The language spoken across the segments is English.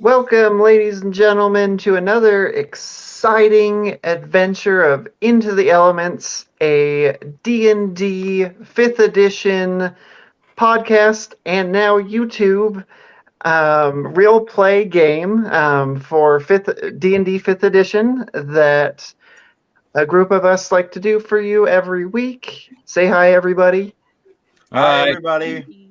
Welcome, ladies and gentlemen, to another exciting adventure of Into the Elements, a D&D 5th edition podcast and now YouTube real play game for D&D 5th edition that a group of us like to do for you every week. Say hi, everybody. Hi, everybody.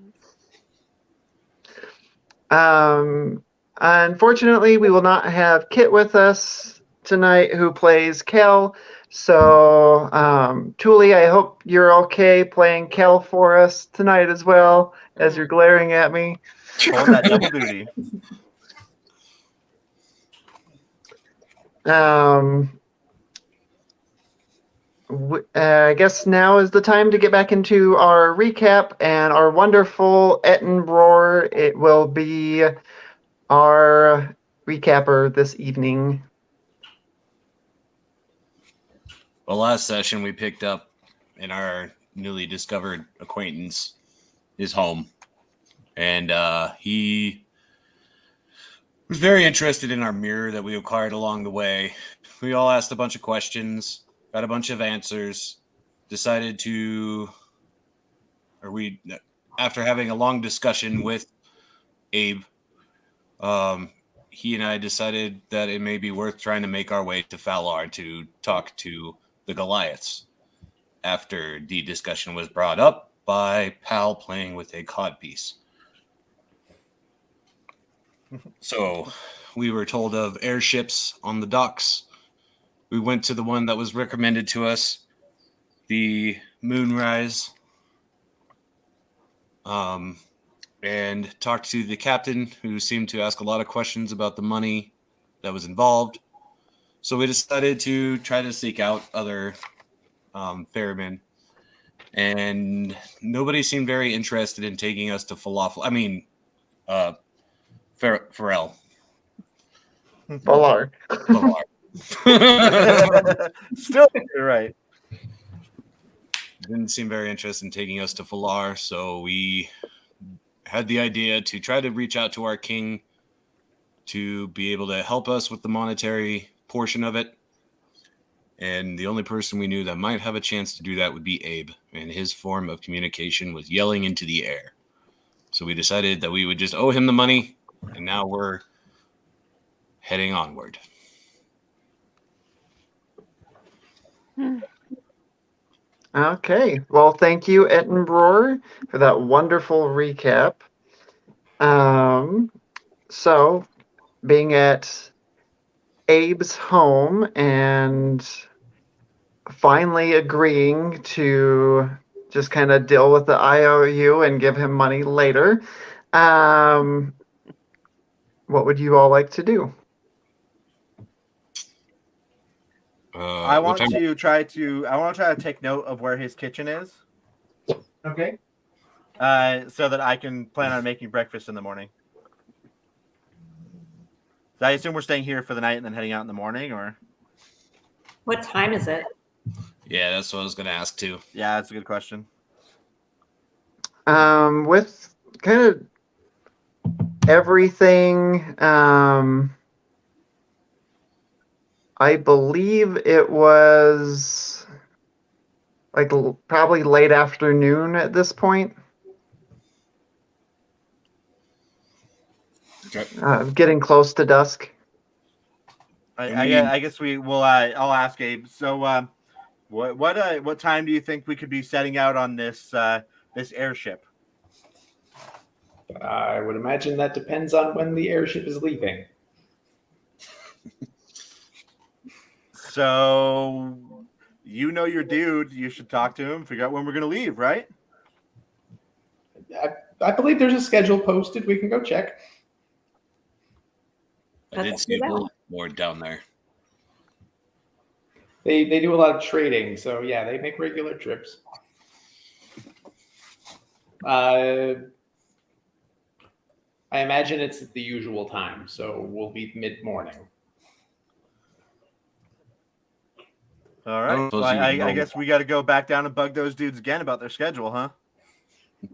Unfortunately, we will not have Kit with us tonight, who plays Kel. So, Tuli, I hope you're okay playing Kel for us tonight as well, as you're glaring at me. Pulling that double duty. I guess now is the time to get back into our recap and our wonderful Ettenbroar. It will be our recapper this evening. Well, last session we picked up in our newly discovered acquaintance his home, and he was very interested in our mirror that we acquired along the way. We all asked a bunch of questions, got a bunch of answers, decided to, after having a long discussion with Abe, he and I decided that it may be worth trying to make our way to Falar to talk to the Goliaths, after the discussion was brought up by Pal playing with a codpiece. So we were told of airships on the docks. We went to the one that was recommended to us, the Moonrise, and talked to the captain, who seemed to ask a lot of questions about the money that was involved. So we decided to try to seek out other ferrymen, and nobody seemed very interested in taking us to Falafel. I mean, Pharrell. Falar. Still, you're right. Didn't seem very interested in taking us to Falar, so we had the idea to try to reach out to our king to be able to help us with the monetary portion of it. And the only person we knew that might have a chance to do that would be Abe, and his form of communication was yelling into the air. So we decided that we would just owe him the money, and now we're heading onward. Okay. Well, thank you, Ettenbroar, for that wonderful recap. So, being at Abe's home and finally agreeing to just kind of deal with the IOU and give him money later, what would you all like to do? I want to try to take note of where his kitchen is. Okay. So that I can plan on making breakfast in the morning. So I assume we're staying here for the night and then heading out in the morning, or? What time is it? Yeah, that's what I was going to ask too. Yeah, that's a good question. With kind of everything, I believe it was like probably late afternoon at this point. Okay. Getting close to dusk. I guess we will. I'll ask Abe. So, what time do you think we could be setting out on this airship? I would imagine that depends on when the airship is leaving. So, you know your dude. You should talk to him. Figure out when we're going to leave, right? I believe there's a schedule posted. We can go check. I did see a board down there. They do a lot of trading, so yeah, they make regular trips. I imagine it's at the usual time, so we'll be mid-morning. All right. Well, I guess we got to go back down and bug those dudes again about their schedule, huh?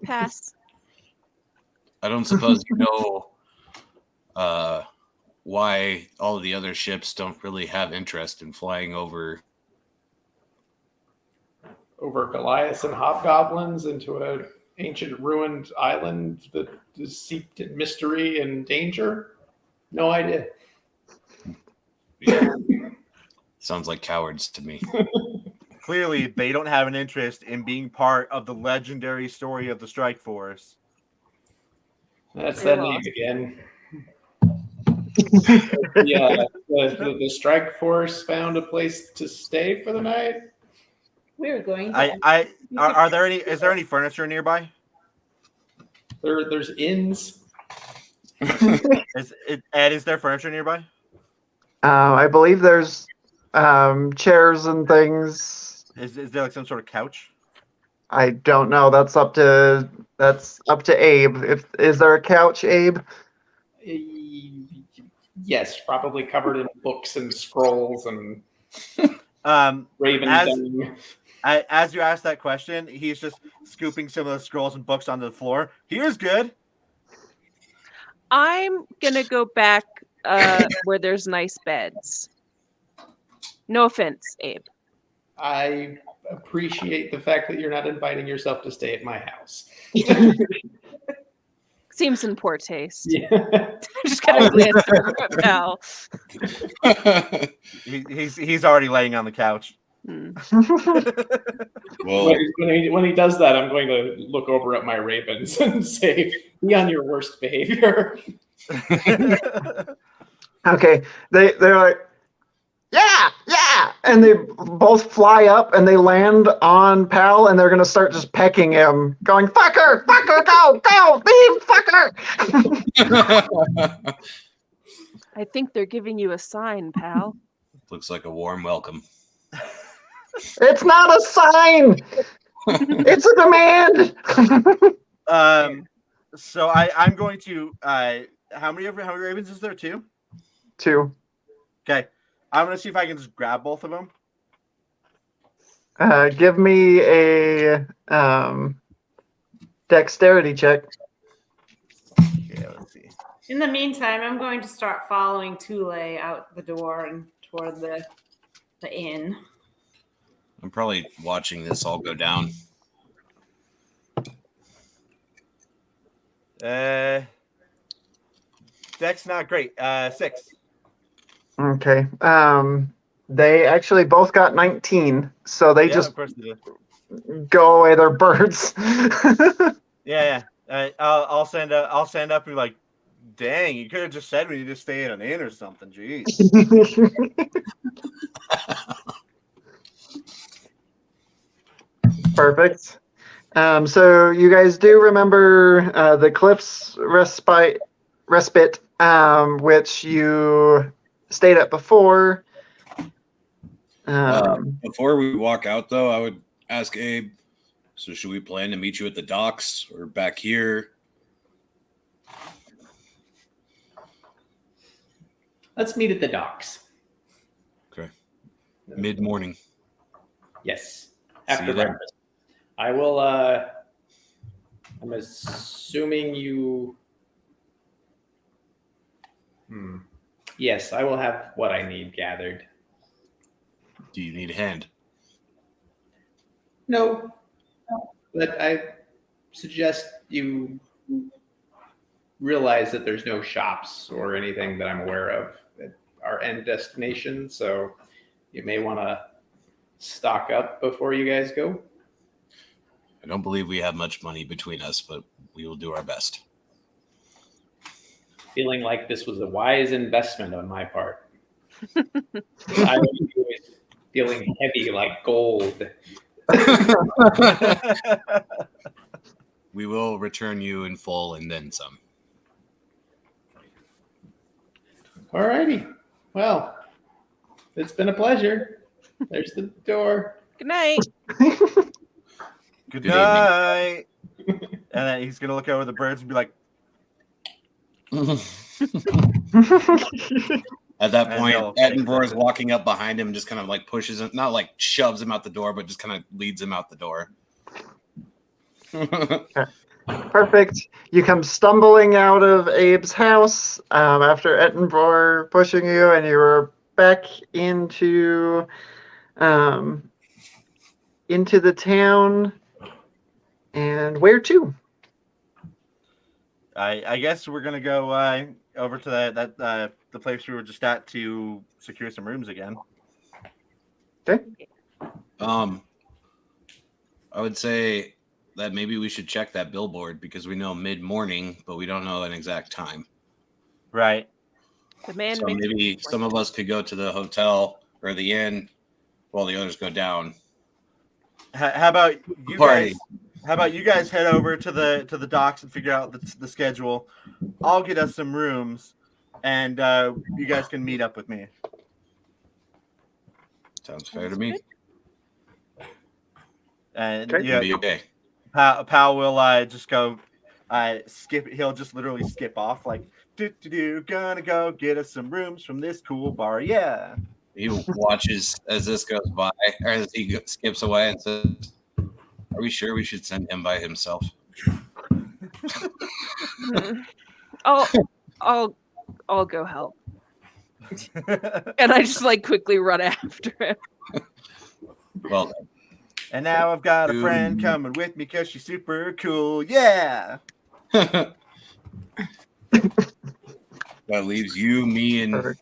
Pass. I don't suppose you know why all of the other ships don't really have interest in flying over. Over Goliaths and hobgoblins into an ancient ruined island that is steeped in mystery and danger? No idea. Yeah. Sounds like cowards to me. Clearly, they don't have an interest in being part of the legendary story of the Strike Force. That's They're that name lost. again. Yeah, the Strike Force found a place to stay for the night. We were going to. Are there any? Is there any furniture nearby? There's inns. Is there furniture nearby? I believe there's chairs and things. Is there like some sort of couch? I don't know. That's up to Abe. Is there a couch, Abe? Yes, probably covered in books and scrolls and raven dung. As you ask that question, he's just scooping some of the scrolls and books onto the floor. Here's good. I'm gonna go back where there's nice beds. No offense, Abe. I appreciate the fact that you're not inviting yourself to stay at my house. Seems in poor taste. Yeah. Just gotta glance over at Pal. He's already laying on the couch. Well, When he does that, I'm going to look over at my ravens and say, "Be on your worst behavior." Okay, they're like, yeah, and they both fly up and they land on Pal, and they're gonna start just pecking him, going fucker, go, leave, fucker. I think they're giving you a sign, Pal. looks like a warm welcome. It's not a sign. It's a demand. So I'm going to. How many ravens is there? 2. 2. Okay. I'm going to see if I can just grab both of them. Give me a dexterity check. Yeah, let's see. In the meantime, I'm going to start following Tule out the door and toward the inn. I'm probably watching this all go down. Dex not great. 6. Okay. They actually both got 19, so they just of course they did. go away. They're birds. Yeah. I'll send up and be like, dang, you could have just said we need to stay at an inn or something. Jeez. Perfect. So you guys do remember the Cliff's respite, which you stayed at before. Before we walk out, though, I would ask Abe, so should we plan to meet you at the docks or back here? Let's meet at the docks. Okay. Mid-morning. Yes. See After you there. breakfast. I will I'm assuming you Yes, I will have what I need gathered. Do you need a hand? No. But I suggest you realize that there's no shops or anything that I'm aware of at our end destination, so you may want to stock up before you guys go. I don't believe we have much money between us, but we will do our best. Feeling like this was a wise investment on my part. I was feeling heavy like gold. We will return you in full and then some. Alrighty. Well, it's been a pleasure. There's the door. Good night. Good Good night. And then he's gonna look over the birds and be like, At that And point, they'll take Edinburgh is that. walking up behind him and just kind of like pushes him, not like shoves him out the door, but just kind of leads him out the door. Perfect. You come stumbling out of Abe's house after Ettenbrough pushing you, and you're back um, into the town. And where to? I guess we're gonna go over to the place we were just at to secure some rooms again. Okay. I would say that maybe we should check that billboard because we know mid-morning, but we don't know an exact time. Right. The man So makes maybe some of us could go to the hotel or the inn while the others go down. How about you Party. guys? How about you guys head over to the docks and figure out the schedule? I'll get us some rooms, and you guys can meet up with me. Sounds fair to me. And Okay. yeah, Be okay. Pal will just go skip. He'll just literally skip off like gonna go get us some rooms from this cool bar. Yeah. He watches as this goes by, or as he skips away and says, "Are we sure we should send him by himself?" I'll go help. And I just like quickly run after him. Well, And now I've got a friend coming with me because she's super cool. Yeah. that leaves you, me, and Perfect.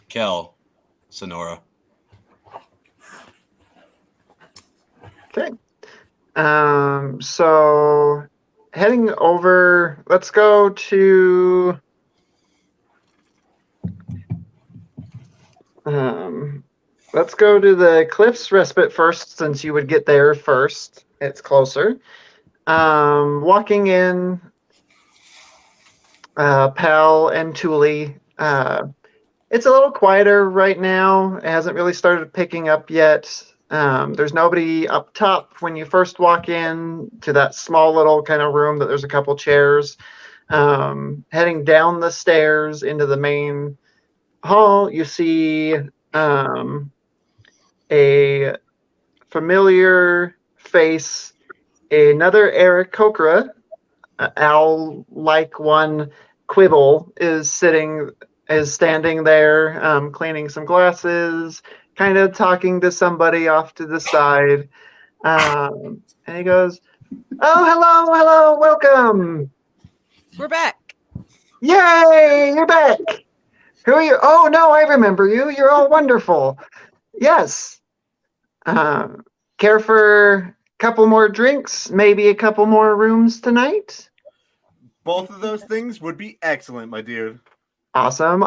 Kel, Sonora. Okay. So heading over, let's go to the Cliffs Respite first, since you would get there first. It's closer. Walking in, Pal and Thule. It's a little quieter right now. It hasn't really started picking up yet. There's nobody up top when you first walk in to that small little kind of room that there's a couple chairs. Heading down the stairs into the main hall, you see a familiar face, another Eric Kokra, owl-like one. Quibble is standing there, cleaning some glasses, kind of talking to somebody off to the side. And he goes, "Oh, hello, welcome. We're back. Yay, you're back. Who are you? Oh, no, I remember you. You're all wonderful. Yes. Care for a couple more drinks? Maybe a couple more rooms tonight? Both of those things would be excellent, my dude. Awesome.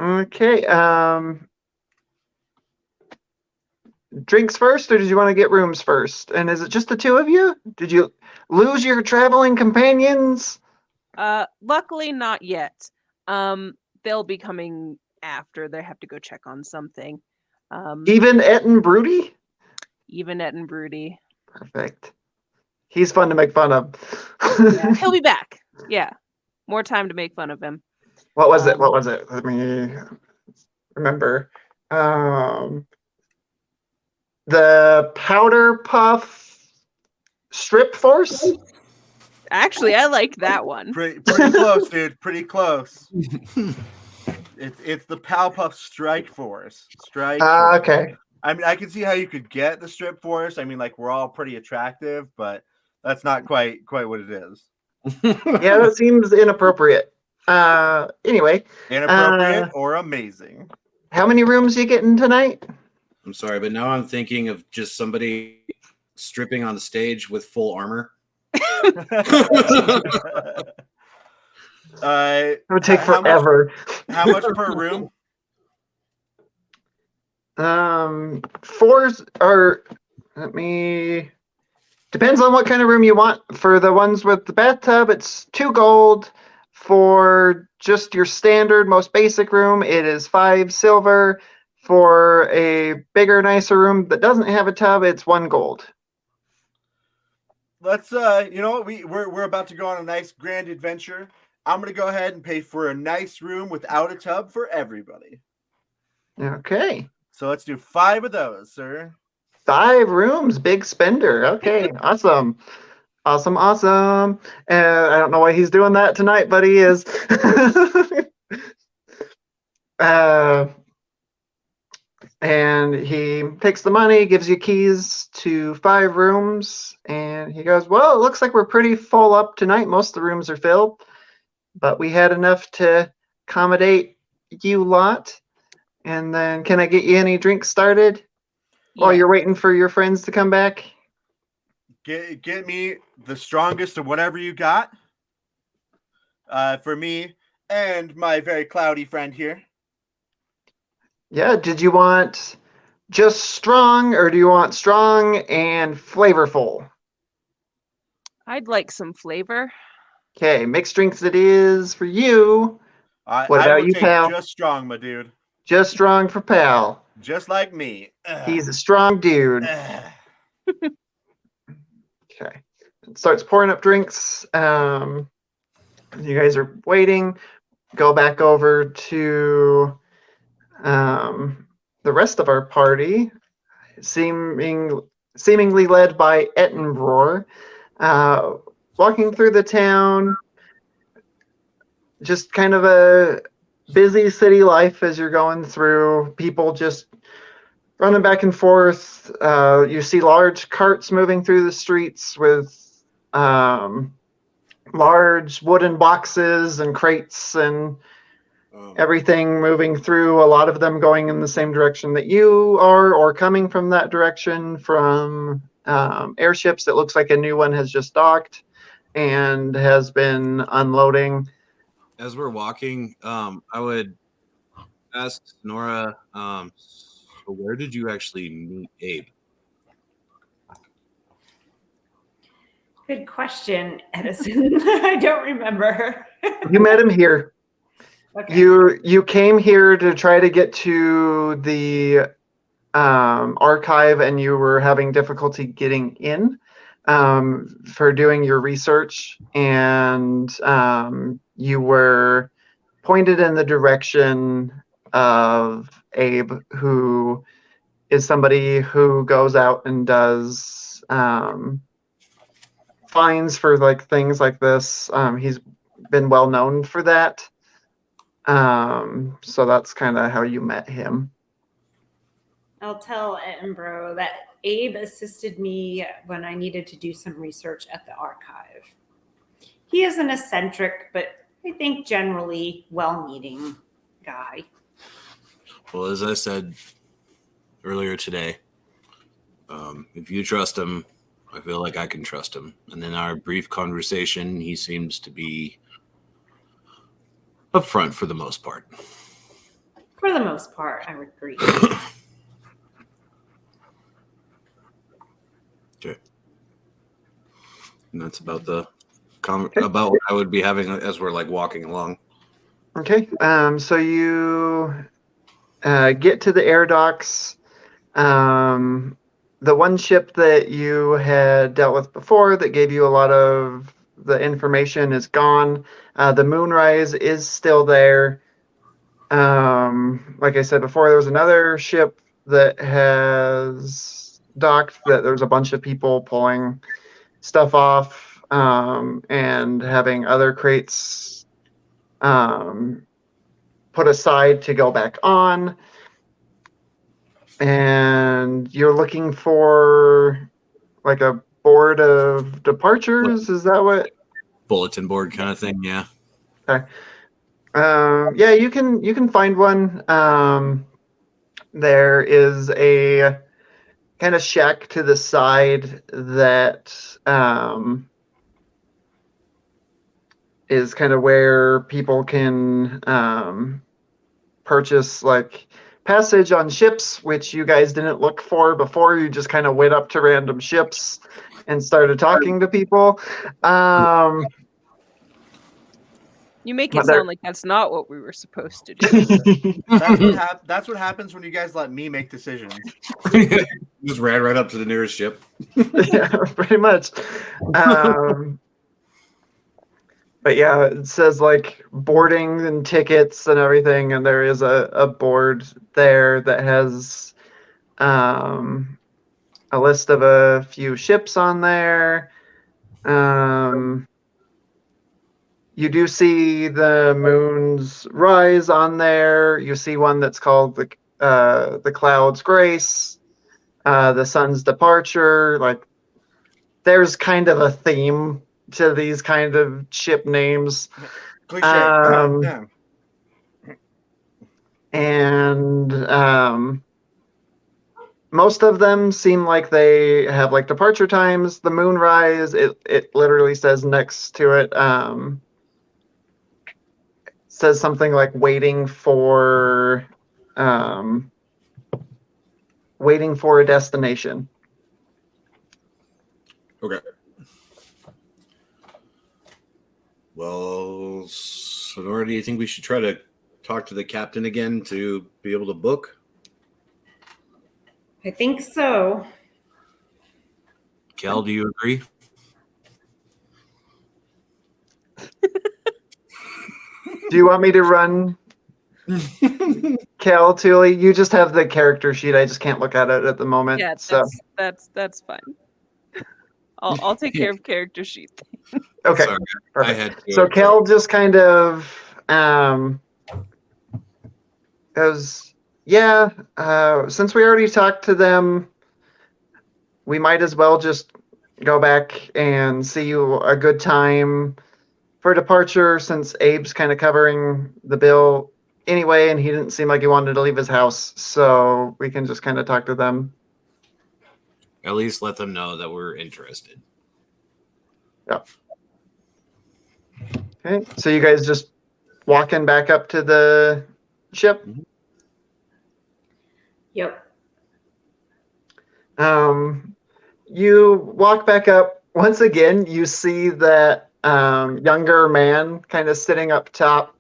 Okay. Drinks first, or did you want to get rooms first? And is it just the two of you? Did you lose your traveling companions? Luckily not yet. They'll be coming after. They have to go check on something. Even Etten Broody? Even Ed and Broody. Perfect. He's fun to make fun of. Yeah, he'll be back. Yeah. More time to make fun of him. What was it? Let me remember. The Powder Puff Strip Force? Actually, I like that one. Pretty close, dude. Pretty close. It's the Powerpuff Strike Force. Force. Okay. I mean, I can see how you could get the Strip Force. I mean, like, we're all pretty attractive, but that's not quite what it is. Yeah, that seems inappropriate. Anyway. Inappropriate or amazing. How many rooms you getting tonight? I'm sorry, but now I'm thinking of just somebody stripping on the stage with full armor. It would take forever. How much per room? Fours are, depends on what kind of room you want. For the ones with the bathtub, it's 2 gold. For just your standard, most basic room, it is 5 silver. For a bigger, nicer room that doesn't have a tub, it's 1 gold. Let's you know what, we're about to go on a nice grand adventure. I'm gonna go ahead and pay for a nice room without a tub for everybody. Okay. So let's do 5 of those, sir. 5 rooms, big spender. Okay, awesome. Awesome. I don't know why he's doing that tonight, but he is. And he takes the money, gives you keys to 5 rooms, and he goes, well, it looks like we're pretty full up tonight. Most of the rooms are filled, but we had enough to accommodate you lot. And then can I get you any drinks started while Yeah. you're waiting for your friends to come back? Get me the strongest of whatever you got. For me and my very cloudy friend here. Yeah, did you want just strong, or do you want strong and flavorful? I'd like some flavor. Okay, mixed drinks it is for you. What I about will you, take pal? just strong, my dude. Just strong for pal. Just like me. He's a strong dude. Ugh. Okay. Starts pouring up drinks. You guys are waiting. Go back over to the rest of our party, seemingly led by Ettenbroar, walking through the town. Just kind of a busy city life as you're going through. People just running back and forth. You see large carts moving through the streets with large wooden boxes and crates and everything moving through. A lot of them going in the same direction that you are, or coming from that direction from airships. It looks like a new one has just docked and has been unloading. As we're walking, I would ask Nora, so where did you actually meet Abe? Good question, Edison. I don't remember. You met him here. Okay. You came here to try to get to the archive, and you were having difficulty getting in for doing your research, and you were pointed in the direction of Abe, who is somebody who goes out and does finds for like things like this. He's been well known for that. So that's kind of how you met him. I'll tell Edinburgh that Abe assisted me when I needed to do some research at the archive. He is an eccentric, but I think generally well-meaning guy. Well, as I said earlier today, if you trust him, I feel like I can trust him. And in our brief conversation, he seems to be upfront for the most part. For the most part, I would agree. Okay. And that's about about what I would be having as we're like walking along. Okay. So you get to the air docks. The one ship that you had dealt with before that gave you a lot of the information is gone. The Moonrise is still there. Like I said before, there was another ship that has docked that there's a bunch of people pulling stuff off and having other crates put aside to go back on. And you're looking for like a board of departures. Is that what? Bulletin board kind of thing, yeah. Okay. Yeah, you can find one. There is a kind of shack to the side that is kind of where people can purchase like passage on ships, which you guys didn't look for before. You just kind of went up to random ships and started talking to people. You make But it there- sound like that's not what we were supposed to do. That's what happens when you guys let me make decisions. Just ran right up to the nearest ship. Yeah, pretty much. But yeah, it says like boarding and tickets and everything, and there is a board there that has a list of a few ships on there. You do see the moon's rise on there. You see one that's called the Cloud's Grace, the sun's departure. Like there's kind of a theme to these kind of ship names. Cliche. Um, and most of them seem like they have like departure times. The moonrise, it literally says next to it, says something like um, waiting for a destination. Okay. Well, Sonora, do you think we should try to talk to the captain again to be able to book? I think so. Cal, do you agree? Do you want me to run Cal, Thule? You just have the character sheet. I just can't look at it at the moment. Yeah, so that's fine. I'll take care of character sheet. okay. Sorry, Perfect. I had to. So Cal just kind of goes, yeah, since we already talked to them, we might as well just go back and see you a good time for departure, since Abe's kind of covering the bill anyway, and he didn't seem like he wanted to leave his house, so we can just kind of talk to them. At least let them know that we're interested. Okay, so you guys just walking back up to the ship. Yep. You walk back up. Once again, you see that younger man kind of sitting up top,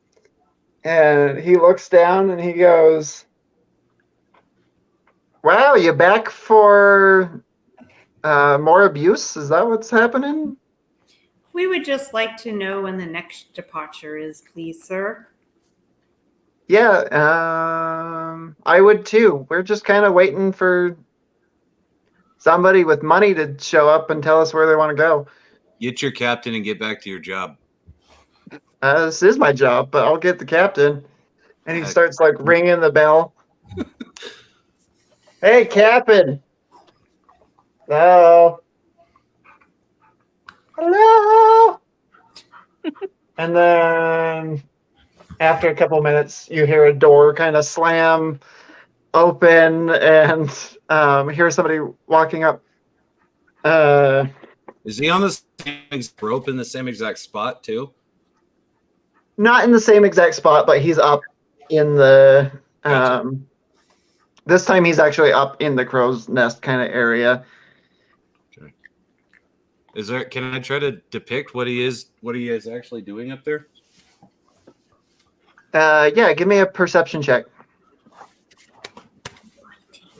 and he looks down and he goes, wow, you back for more abuse? Is that what's happening? We would just like to know when the next departure is, please, sir. Yeah, I would too. We're just kind of waiting for somebody with money to show up and tell us where they want to go. Get your captain and get back to your job. This is my job, but I'll get the captain. And he starts like ringing the bell. Hey, captain. Hello. Hello. And then after a couple minutes, you hear a door kind of slam open and hear somebody walking up. Is he on the same exact rope in the same exact spot too? Not in the same exact spot, but he's up in the. Gotcha. This time he's actually up in the crow's nest kind of area. Okay. Is there? Can I try to depict what he is actually doing up there? Yeah, give me a perception check.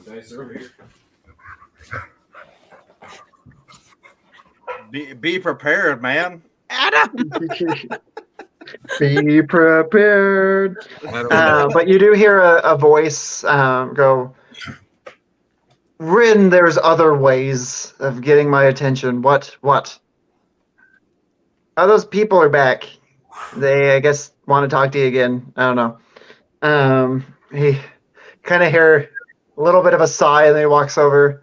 The dice are over here. Be prepared, man. Adam! Be prepared. I don't know. But you do hear a voice go, Rin, there's other ways of getting my attention. What? Oh, those people are back. They, I guess, want to talk to you again. I don't know. He kind of hear a little bit of a sigh, and then he walks over.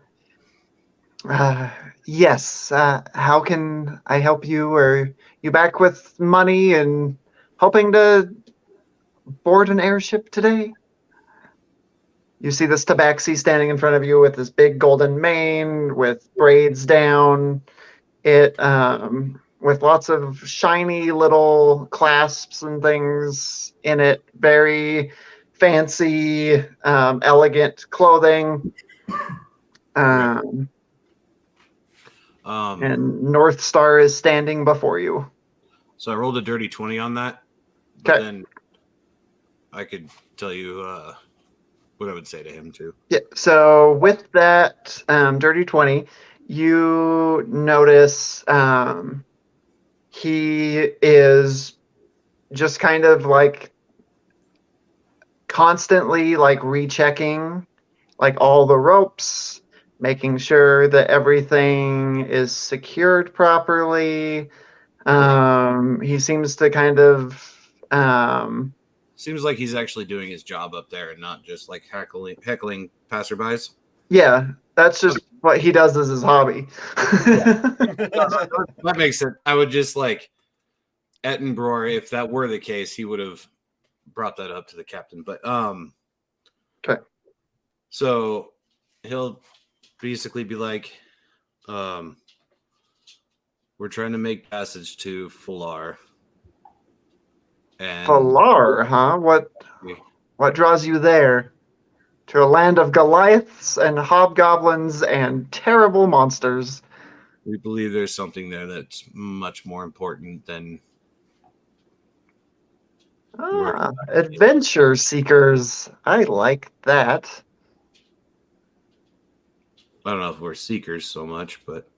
Yes, how can I help you? Are you back with money and hoping to board an airship today? You see this tabaxi standing in front of you with this big golden mane with braids down. It with lots of shiny little clasps and things in it. Very fancy, elegant clothing. And North Star is standing before you. So I rolled a dirty 20 on that. But Okay. then I could tell you what I would say to him too. Yeah. So with that dirty 20, you notice he is just kind of like constantly like rechecking like all the ropes, making sure that everything is secured properly. He seems to kind of Seems like he's actually doing his job up there and not just like heckling passerbys. yeah, that's just what he does as his hobby. That makes it. I would just like Ettenbrough, if that were the case, he would have brought that up to the captain. But Okay. So he'll basically be like, we're trying to make passage to Fular. And Falar, huh? What draws you there? To a land of Goliaths and hobgoblins and terrible monsters. we believe there's something there that's much more important than Adventure seekers. I like that. I don't know if we're seekers so much, but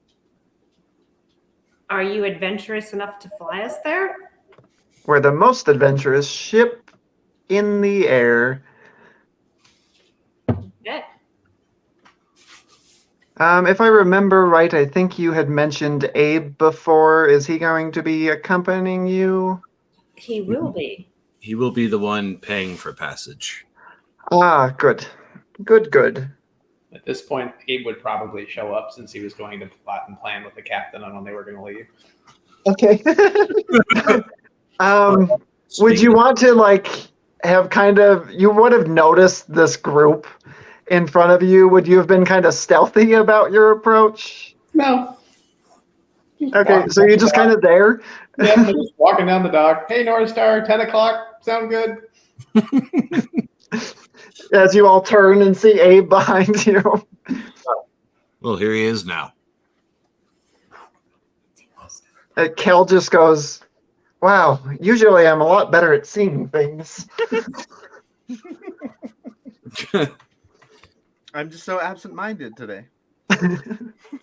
Are you adventurous enough to fly us there? We're the most adventurous ship in the air. Good. If I remember right, I think you had mentioned Abe before. Is he going to be accompanying you? He will be. he will be the one paying for passage. Ah, good. Good. At this point, Abe would probably show up since he was going to plot and plan with the captain on when they were going to leave. Okay. Would you want to have you would have noticed this group in front of you? Would you have been kind of stealthy about your approach? No. Okay, so you're just kind of there? Yeah, they're just walking down the dock. Hey, North Star, 10 o'clock. Sound good? As you all turn and see Abe behind you. Well, here he is now. Kel just goes, wow, usually I'm a lot better at seeing things. I'm just so absent-minded today.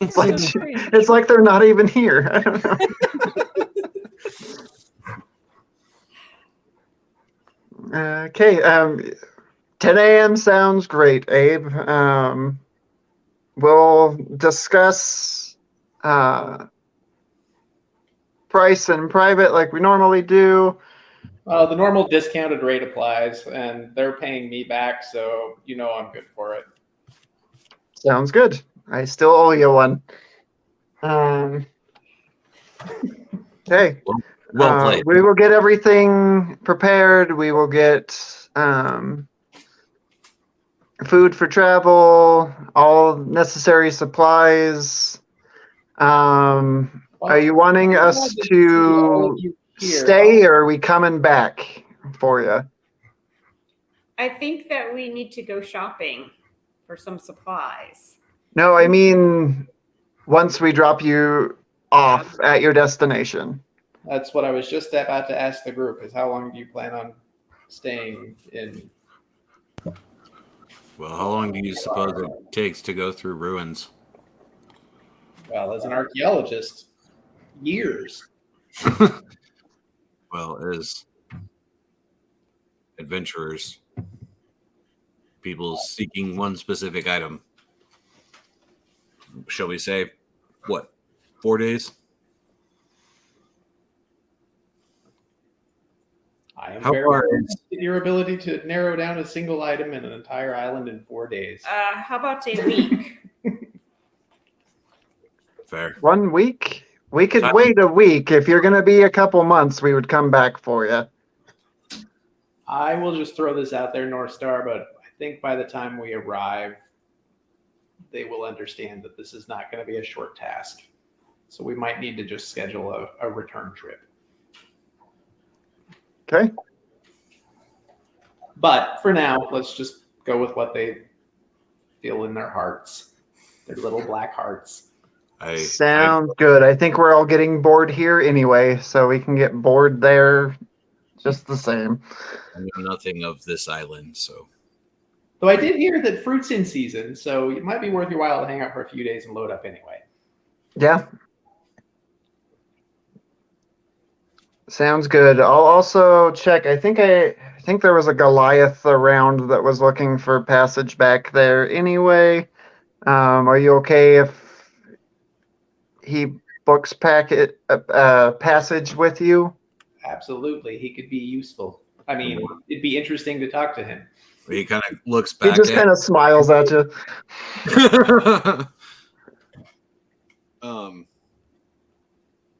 It's like they're not even here. I don't know. Okay, 10 a.m. sounds great, Abe. We'll discuss price in private like we normally do. The normal discounted rate applies, and they're paying me back, so I'm good for it. Sounds good. I still owe you one. Okay. Well played. We will get everything prepared. We will get food for travel, all necessary supplies. Are you wanting us to stay, or are we coming back for you? I think that we need to go shopping for some supplies. No, I mean once we drop you off at your destination. That's what I was just about to ask the group, is how long do you plan on staying in? Well, how long do you suppose it takes to go through ruins? Well, as an archaeologist, years. Well, as adventurers, people seeking one specific item, shall we say, 4 days? I am How very far impressed at your ability to narrow down a single item in an entire island in 4 days. How about a week? Fair. 1 week? We could wait a week. If you're going to be a couple months, we would come back for you. I will just throw this out there, North Star, but I think by the time we arrive, they will understand that this is not going to be a short task. So we might need to just schedule a return trip. Okay. But for now, let's just go with what they feel in their hearts, their little black hearts. Sounds good. I think we're all getting bored here anyway, so we can get bored there just the same. I know nothing of this island, so. Though I did hear that fruit's in season, so it might be worth your while to hang out for a few days and load up anyway. Yeah. Sounds good. I'll also check. I think there was a Goliath around that was looking for passage back there anyway. Are you okay if he books passage with you? Absolutely, he could be useful. I mean, it'd be interesting to talk to him. He kind of looks He back just at kind of smiles at you.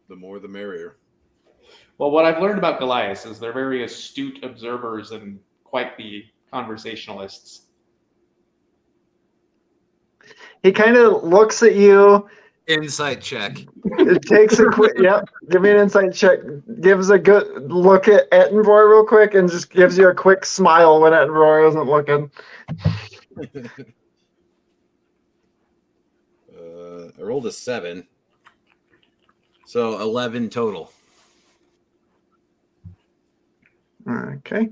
The more the merrier. Well, what I've learned about Goliaths is they're very astute observers and quite the conversationalists. He kind of looks at you. Insight check. It takes a quick, yep, give me an insight check. Gives a good look at Ettenbrough real quick and just gives you a quick smile when Ettenbrough isn't looking. I rolled a 7. So 11 total. Okay.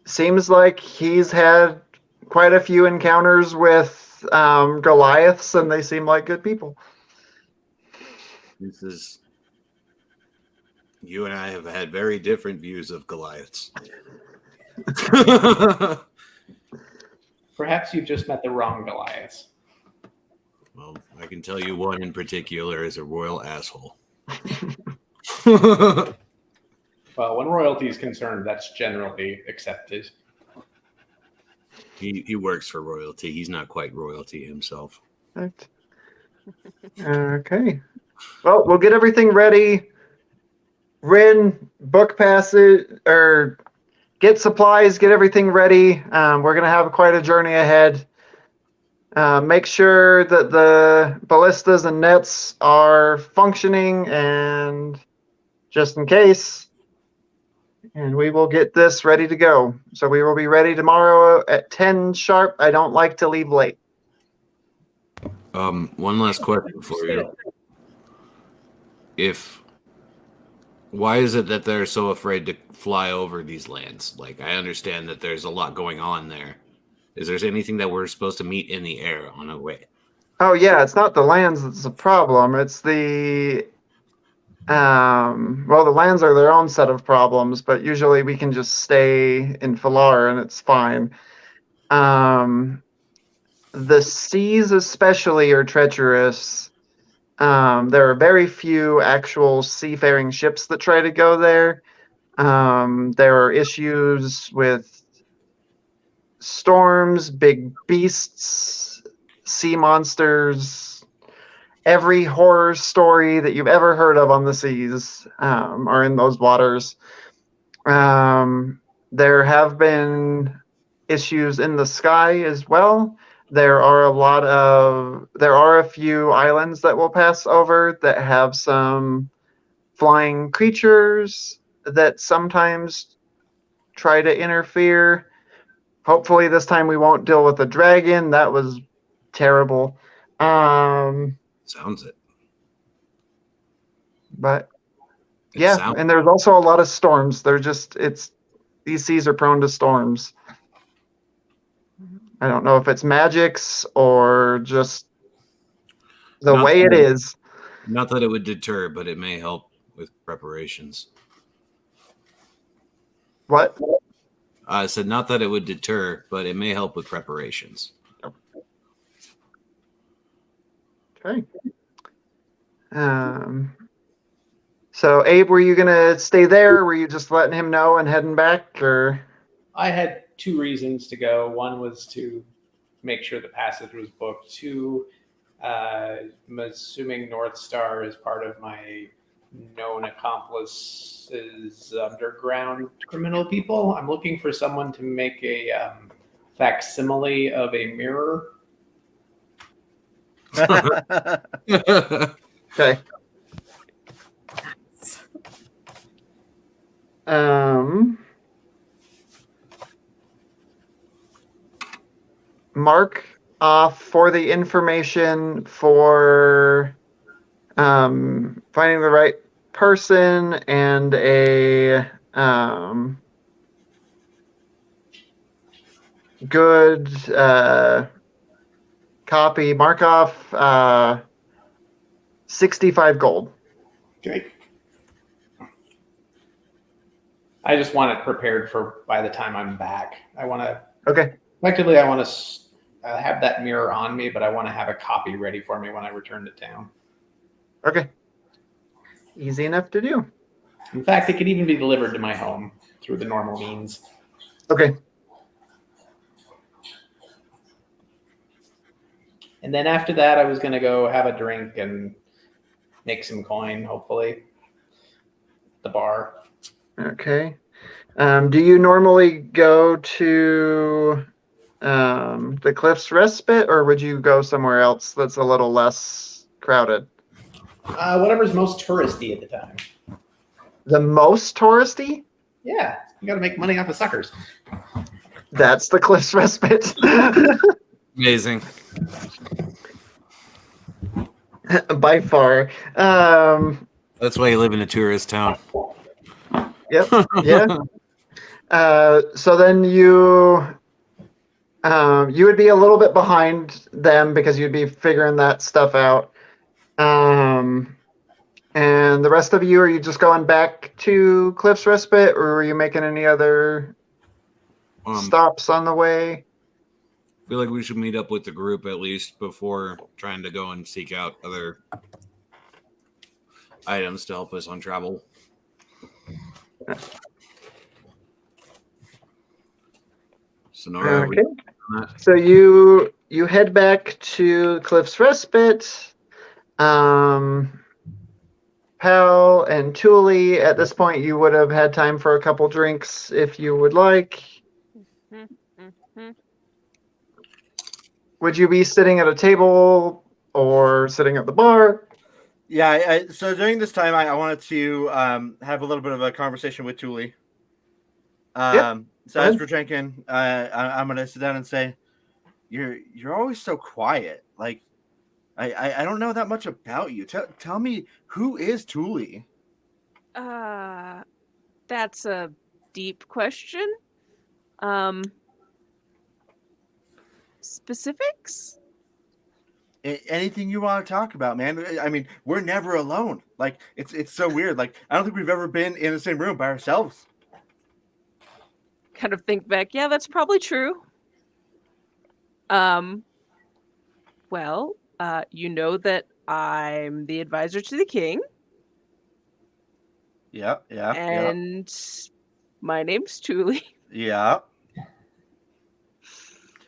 Seems like he's had quite a few encounters with Goliaths, and they seem like good people. This is. You and I have had very different views of Goliaths. Perhaps you've just met the wrong Goliaths. Well, I can tell you one in particular is a royal asshole. Well, when royalty is concerned, that's generally accepted. He works for royalty. He's not quite royalty himself. Right. Okay. Well, we'll get everything ready. Rin, book passage, or get supplies, get everything ready. We're going to have quite a journey ahead. Make sure that the ballistas and nets are functioning, and just in case. And we will get this ready to go. So we will be ready tomorrow at 10 sharp. I don't like to leave late. One last question for you. Why is it that they're so afraid to fly over these lands? Like, I understand that there's a lot going on there. Is there anything that we're supposed to meet in the air on our way? Oh yeah, it's not the lands that's the problem. It's the well, the lands are their own set of problems, but usually we can just stay in Falar and it's fine. The seas especially are treacherous. There are very few actual seafaring ships that try to go there. There are issues with storms, big beasts, sea monsters. Every horror story that you've ever heard of on the seas are in those waters. There have been issues in the sky as well. There are a few islands that will pass over that have some flying creatures that sometimes try to interfere. Hopefully this time we won't deal with a dragon. That was terrible. Sounds it. But yeah, and there's also a lot of storms. These seas are prone to storms. I don't know if it's magics or just the way it is. Not that it would deter, but it may help with preparations. What? I said not that it would deter, but it may help with preparations. Okay. So Abe, were you gonna stay there, or were you just letting him know and heading back, or? I had 2 reasons to go. One was to make sure the passage was booked. 2, I'm assuming North Star is part of my known accomplices, underground criminal people. I'm looking for someone to make a facsimile of a mirror. Okay. Mark off for the information for finding the right person and a good copy. Mark off 65 gold. Okay. I just want it prepared for by the time I'm back. I want to Okay. Effectively, I want to have that mirror on me, but I want to have a copy ready for me when I return to town. Okay. Easy enough to do. In fact, it could even be delivered to my home through the normal means. Okay. And then after that, I was going to go have a drink and make some coin, hopefully. The bar. Okay. Do you normally go to the Cliffs Respite, or would you go somewhere else that's a little less crowded? Whatever's most touristy at the time. The most touristy? Yeah, you got to make money off the suckers. That's the Cliffs Respite. Amazing. By far. That's why you live in a tourist town. Yep. Yeah. So then you would be a little bit behind them because you'd be figuring that stuff out. And the rest of you, are you just going back to Cliffs Respite, or are you making any other stops on the way? I feel like we should meet up with the group at least before trying to go and seek out other items to help us on travel. So Nora, Okay. So you head back to Cliffs Respite. Pal and Thule, at this point, you would have had time for a couple drinks if you would like. Would you be sitting at a table or sitting at the bar? Yeah, so during this time, I wanted to have a little bit of a conversation with Thule. So as we're drinking, I'm going to sit down and say, you're always so quiet. Like, I don't know that much about you. Tell me, who is Thule? That's a deep question. Specifics? Anything you want to talk about, man. I mean, we're never alone. Like, it's so weird. Like, I don't think we've ever been in the same room by ourselves. Kind of think back. Yeah, that's probably true. Well, you know that I'm the advisor to the king. Yeah. And my name's Thule. Yeah.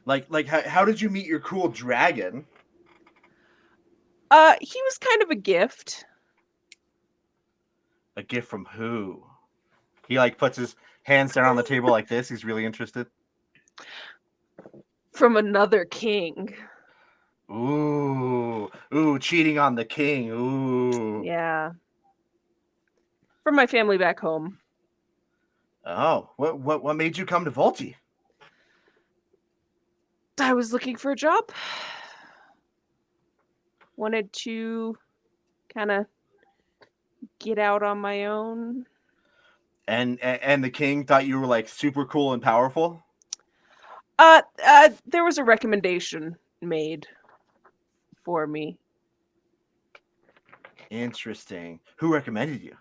Like how did you meet your cool dragon? He was kind of a gift. A gift from who? He like puts his hands down on the table like this. He's really interested. From another king. Ooh, cheating on the king. Ooh. Yeah. From my family back home. Oh, what made you come to Volti? I was looking for a job. Wanted to kind of get out on my own. And the king thought you were like super cool and powerful? There was a recommendation made for me. Interesting. Who recommended you?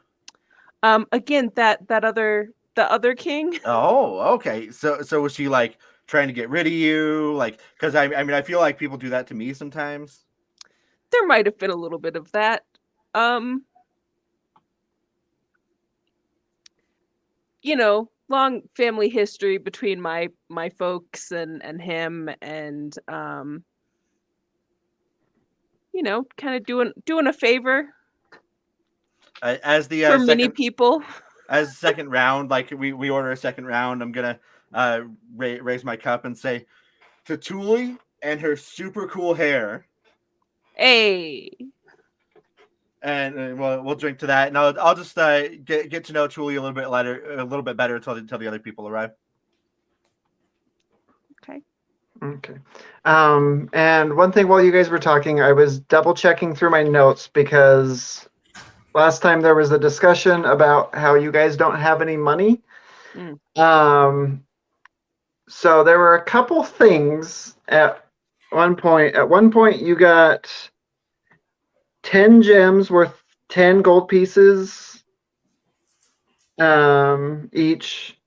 Again, the other king. Oh, okay. So was she like trying to get rid of you? Like, because I mean, I feel like people do that to me sometimes. There might have been a little bit of that. You know, long family history between my folks and him, and you know, kind of doing a favor As the for many people. As the second round, like we order a second round, I'm gonna raise my cup and say to Thule and her super cool hair. Hey. And we'll drink to that, and I'll just get to know Thule a little bit better until the other people arrive. Okay. And one thing while you guys were talking, I was double checking through my notes because last time there was a discussion about how you guys don't have any money. So there were a couple things at one point. At one point, you got 10 gems worth 10 gold pieces each,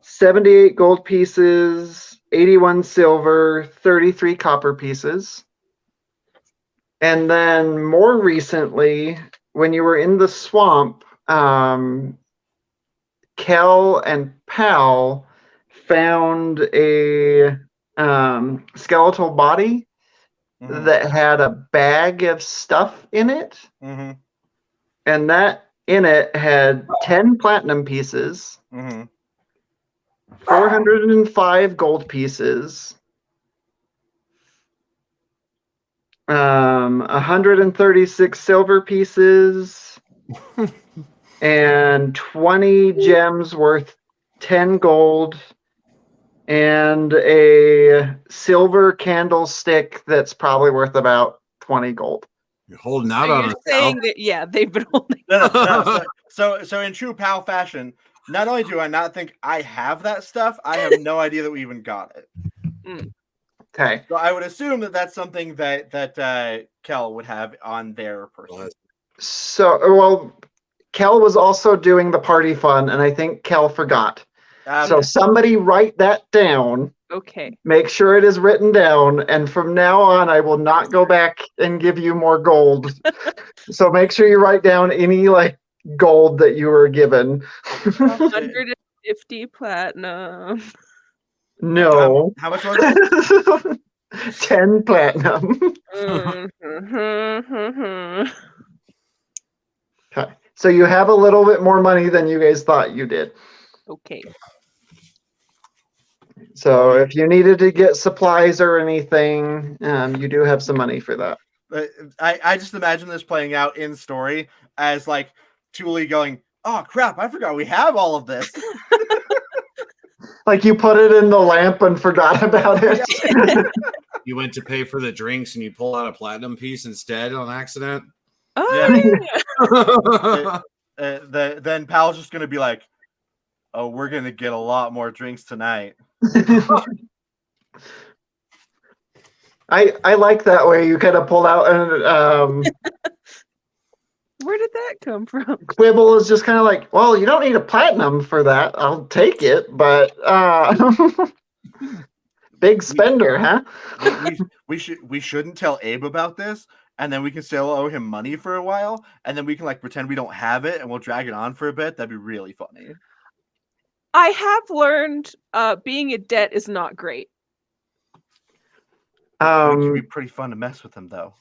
78 gold pieces 81 silver, 33 copper pieces. And then more recently, when you were in the swamp, Kel and Pal found a skeletal body that had a bag of stuff in it. Mm-hmm. And that in it had 10 platinum pieces, 405 gold pieces, 136 silver pieces, and 20 gems worth 10 gold, and a silver candlestick that's probably worth about 20 gold. You're holding out So on you're us. saying that, yeah, they've been holding. No. So in true PAL fashion, not only do I not think I have that stuff, I have no idea that we even got it. Okay. So I would assume that that's something that Kel would have on their person. So, well, Kel was also doing the party fun, and I think Kel forgot. So somebody write that down. Okay. Make sure it is written down, and from now on, I will not go back and give you more gold. So make sure you write down any gold that you were given. 150 platinum. No. How much was it? 10 platinum. Okay. So you have a little bit more money than you guys thought you did. Okay. So if you needed to get supplies or anything, you do have some money for that. I just imagine this playing out in story as like Thule going, "Oh crap! I forgot we have all of this." Like you put it in the lamp and forgot about it. You went to pay for the drinks and you pull out a platinum piece instead on accident. Oh, yeah. Then Pal's just gonna be like, "Oh, we're gonna get a lot more drinks tonight." I like that way. You kind of pull out and where did that come from? Quibble is just kind of like, well, you don't need a platinum for that. I'll take it, but big spender, huh? We shouldn't tell Abe about this, and then we can still owe him money for a while, and then we can like pretend we don't have it, and we'll drag it on for a bit. That'd be really funny. I have learned being in debt is not great. It can be pretty fun to mess with him, though.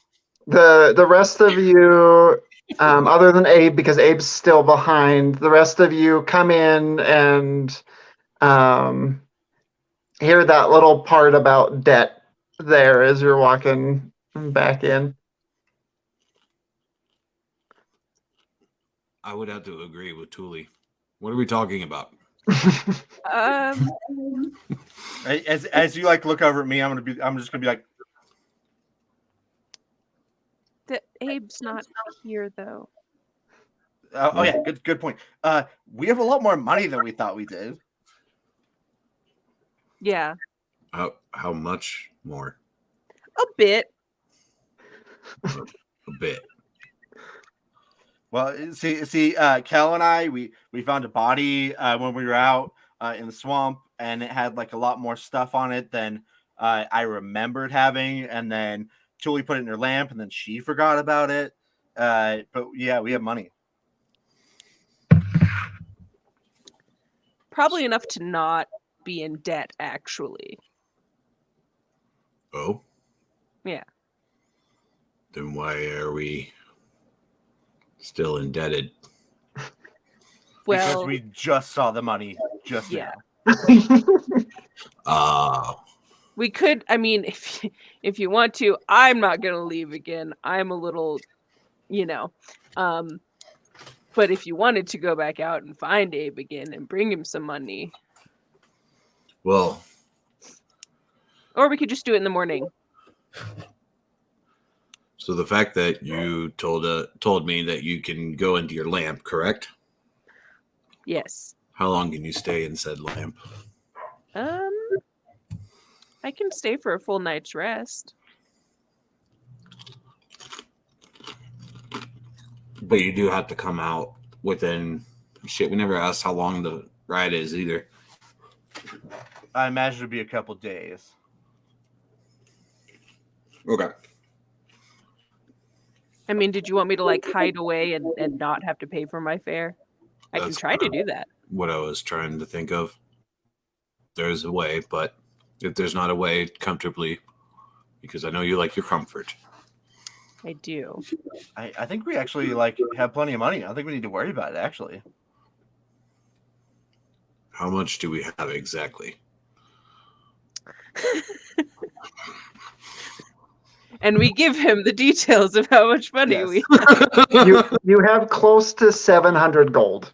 The rest of you, other than Abe, because Abe's still behind, the rest of you come in and hear that little part about debt there as you're walking back in. I would have to agree with Thule. What are we talking about? As you like look over at me, I'm just gonna be like, Abe's not here though. oh yeah, good point. We have a lot more money than we thought we did. Yeah. How much more? A bit. A bit. Well, see, Kel and I, we found a body when we were out in the swamp, and it had like a lot more stuff on it than I remembered having. And then Julie put it in her lamp, and then she forgot about it. But yeah, we have money. Probably enough to not be in debt, actually. Oh? Yeah. Then why are we still indebted? Because we just saw the money just now. We could, I mean, if you want to, I'm not going to leave again. I'm a little, but if you wanted to go back out and find Abe again and bring him some money. Well. Or we could just do it in the morning. So the fact that you told me that you can go into your lamp, correct? Yes. How long can you stay in said lamp? I can stay for a full night's rest. But you do have to come out within... Shit, we never asked how long the ride is either. I imagine it'd be a couple days. Okay. I mean, did you want me to like hide away and not have to pay for my fare? I can That's try to do that. what I was trying to think of. There's a way, but if there's not a way, comfortably, because I know you like your comfort. I do. I think we actually like have plenty of money. I don't think we need to worry about it. Actually, How much do we have exactly? And we give him the details of how much money Yes. we You have close to 700 gold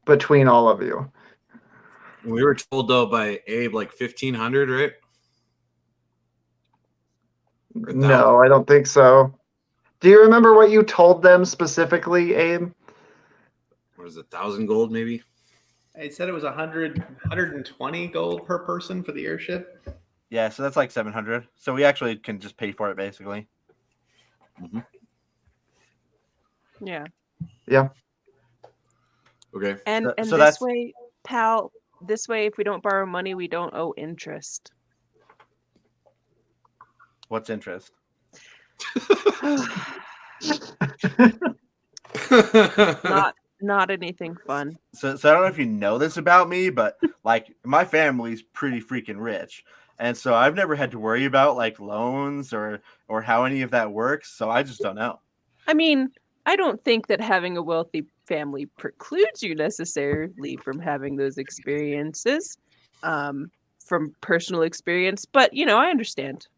between all of you. We were told though by Abe like 1,500, right? Or 1,000. No, I don't think so. Do you remember what you told them specifically, Abe? What is it, 1,000 gold maybe? I said it was 120 gold per person for the airship. yeah. So that's like 700. So we actually can just pay for it basically. Yeah. Okay. And So this that's- way, pal, this way if we don't borrow money, we don't owe interest. What's interest? Not anything fun. So I don't know if you know this about me, but like my family's pretty freaking rich, and so I've never had to worry about like loans or how any of that works. So I just don't know. I mean, I don't think that having a wealthy family precludes you necessarily from having those experiences, from personal experience. But you know, I understand.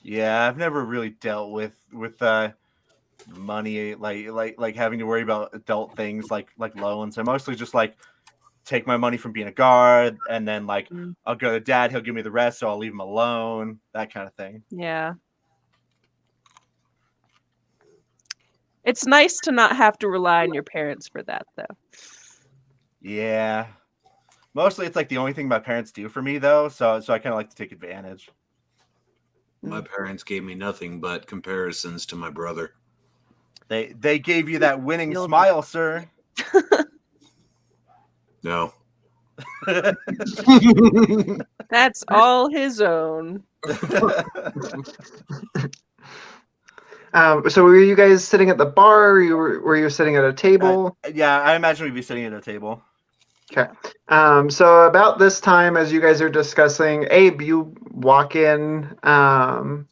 Yeah, I've never really dealt with money like having to worry about adult things like loans. I mostly just like take my money from being a guard, and then like Mm. I'll go to dad, he'll give me the rest, so I'll leave him alone, that kind of thing. Yeah. It's nice to not have to rely on your parents for that, though. Yeah, mostly it's like the only thing my parents do for me though, so I kind of like to take advantage. My parents gave me nothing but comparisons to my brother. They gave you that winning You'll- smile, sir. No. That's all his own. So were you guys sitting at the bar? Or were you sitting at a table? Yeah, I imagine we'd be sitting at a table. Okay. So about this time, as you guys are discussing, Abe, you walk in to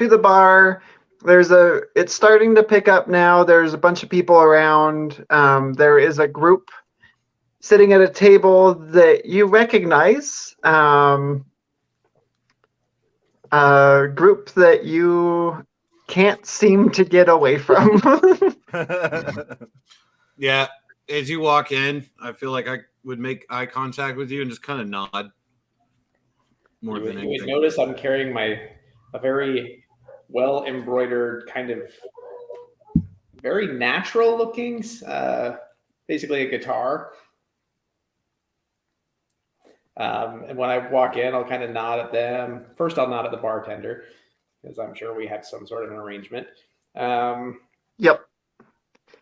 the bar. It's starting to pick up now. There's a bunch of people around. There is a group sitting at a table that you recognize. A group that you can't seem to get away from. Yeah. As you walk in, I feel like I would make eye contact with you and just kind of nod. More You than would anything. notice I'm carrying a very well embroidered kind of very natural looking, basically a guitar. And when I walk in, I'll kind of nod at them. First, I'll nod at the bartender because I'm sure we have some sort of an arrangement. Yep.